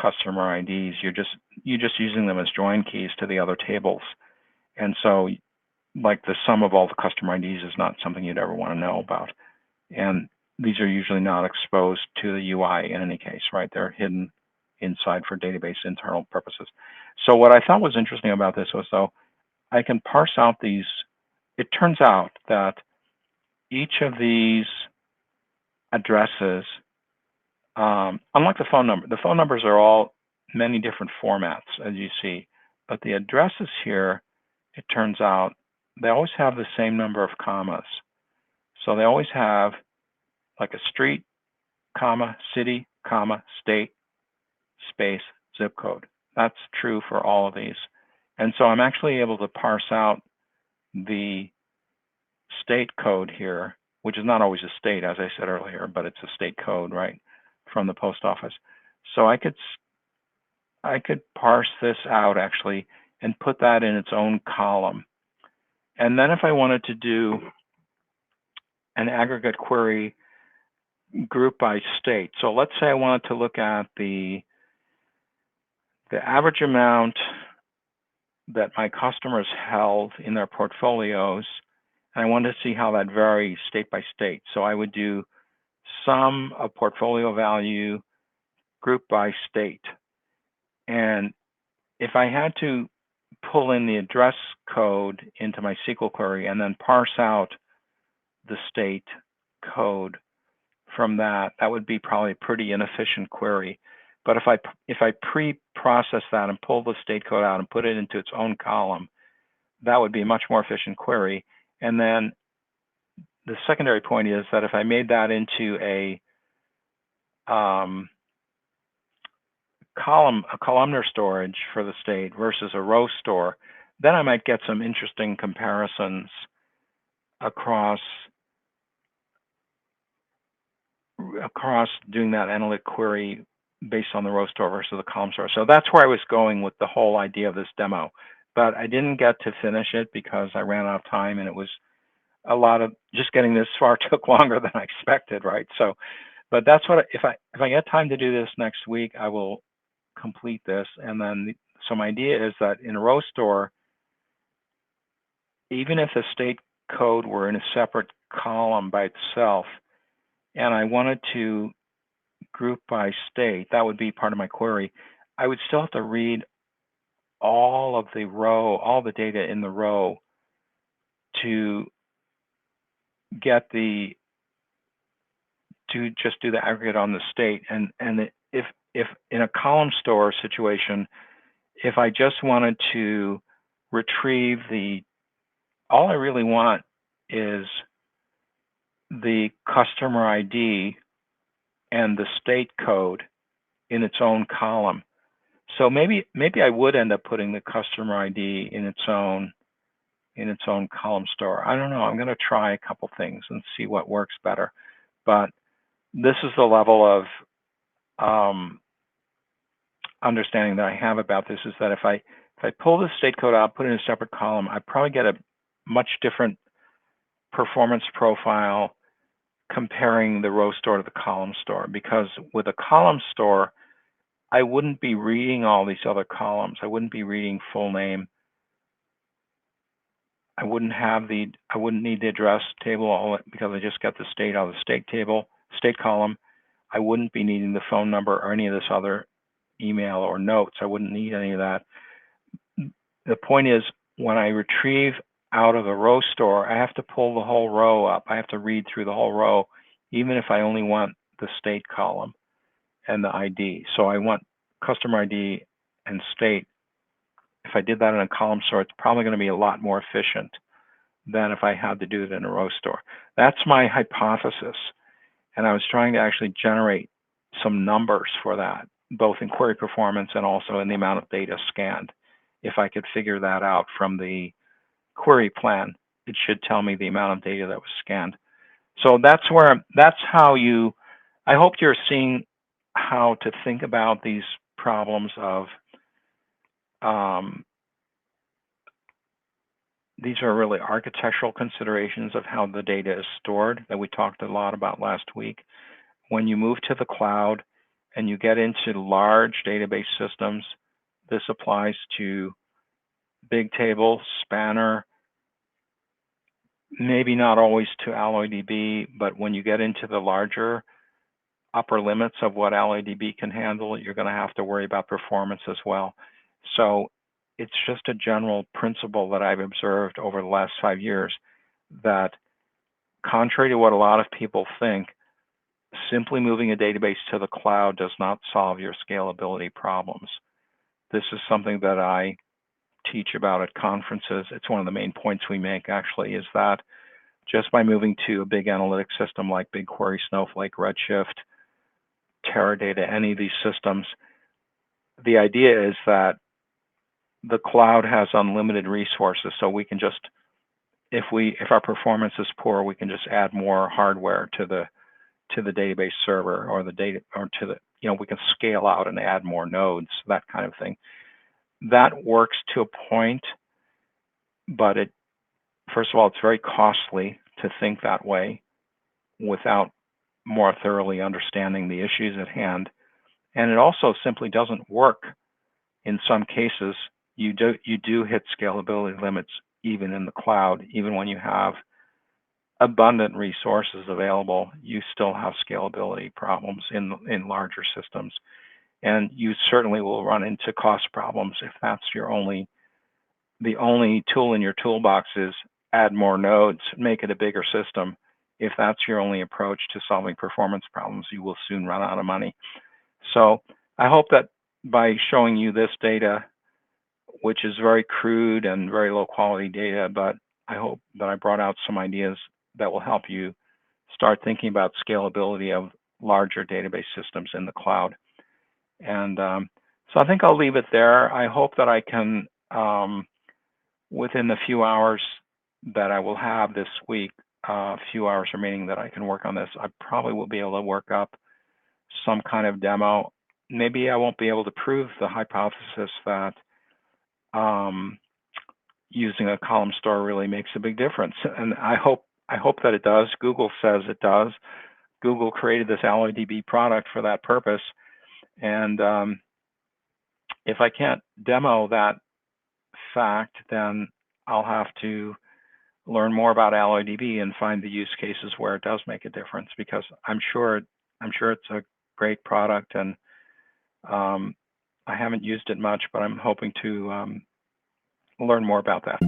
customer IDs. You're just using them as join keys to the other tables. And so like the sum of all the customer IDs is not something you'd ever want to know about. And these are usually not exposed to the UI in any case, right? They're hidden inside for database internal purposes. So what I thought was interesting about this was, though, I can parse out these. It turns out that each of these addresses, unlike the phone numbers are all many different formats, as you see, but the addresses here, it turns out, they always have the same number of commas. So they always have like a street, comma, city, comma, state, space, zip code. That's true for all of these. And so I'm actually able to parse out the state code here, which is not always a state, as I said earlier, but it's a state code, right, from the post office. So I could parse this out actually and put that in its own column. And then if I wanted to do an aggregate query group by state, so let's say I wanted to look at the average amount that my customers held in their portfolios, and I wanted to see how that varies state by state. So I would do sum of portfolio value group by state. And if I had to pull in the address code into my SQL query and then parse out the state code from that, that would be probably a pretty inefficient query. But if I pre-process that and pull the state code out and put it into its own column, that would be a much more efficient query. And then the secondary point is that if I made that into a columnar storage for the state versus a row store, then I might get some interesting comparisons across doing that analytic query based on the row store versus the column store. So that's where I was going with the whole idea of this demo. But I didn't get to finish it because I ran out of time, and it was a lot of, just getting this far took longer than I expected, right? So, but that's what, if I get time to do this next week, I will complete this. And then, so my idea is that in a row store, even if the state code were in a separate column by itself, and I wanted to group by state, that would be part of my query, I would still have to read all of the row, all the data in the row to get to just do the aggregate on the state. And if in a column store situation, if I just wanted to retrieve all I really want is the customer ID and the state code in its own column. So maybe I would end up putting the customer ID in its own column store. I don't know. I'm going to try a couple things and see what works better. But this is the level of understanding that I have about this, is that if I pull the state code out, put it in a separate column, I probably get a much different performance profile comparing the row store to the column store. Because with a column store, I wouldn't be reading all these other columns. I wouldn't be reading full name, I wouldn't need the address table because I just got the state out of the state column. I wouldn't be needing the phone number or any of this other email or notes. I wouldn't need any of that. The point is, when I retrieve out of a row store, I have to pull the whole row up. I have to read through the whole row, even if I only want the state column and the ID. So I want customer ID and state. If I did that in a column store, it's probably going to be a lot more efficient than if I had to do it in a row store. That's my hypothesis. And I was trying to actually generate some numbers for that, both in query performance and also in the amount of data scanned. If I could figure that out from the query plan, it should tell me the amount of data that was scanned. So that's how I hope you're seeing how to think about these problems of, these are really architectural considerations of how the data is stored that we talked a lot about last week. When you move to the cloud and you get into large database systems, this applies to Bigtable, Spanner, maybe not always to AlloyDB, but when you get into the larger upper limits of what AlloyDB can handle, you're going to have to worry about performance as well. So it's just a general principle that I've observed over the last 5 years that, contrary to what a lot of people think, simply moving a database to the cloud does not solve your scalability problems. This is something that I teach about at conferences. It's one of the main points we make, actually, is that just by moving to a big analytic system like BigQuery, Snowflake, Redshift, Teradata, any of these systems, the idea is that the cloud has unlimited resources, so we can just, if our performance is poor, we can just add more hardware to the database server or the data, or to the, we can scale out and add more nodes, that kind of thing. That works to a point, but first of all, it's very costly to think that way without more thoroughly understanding the issues at hand. And it also simply doesn't work. In some cases, you do hit scalability limits even in the cloud. Even when you have abundant resources available, you still have scalability problems in larger systems. And you certainly will run into cost problems if that's the only tool in your toolbox is add more nodes, make it a bigger system. If that's your only approach to solving performance problems, you will soon run out of money. So I hope that by showing you this data, which is very crude and very low quality data, but I hope that I brought out some ideas that will help you start thinking about scalability of larger database systems in the cloud. And so I think I'll leave it there. I hope that I can, within the few hours that I will have this week, a few hours remaining that I can work on this, I probably will be able to work up some kind of demo. Maybe I won't be able to prove the hypothesis that using a column store really makes a big difference. And I hope that it does. Google says it does. Google created this AlloyDB product for that purpose. And if I can't demo that fact, then I'll have to learn more about AlloyDB and find the use cases where it does make a difference, because I'm sure it's a great product, and I haven't used it much, but I'm hoping to learn more about that.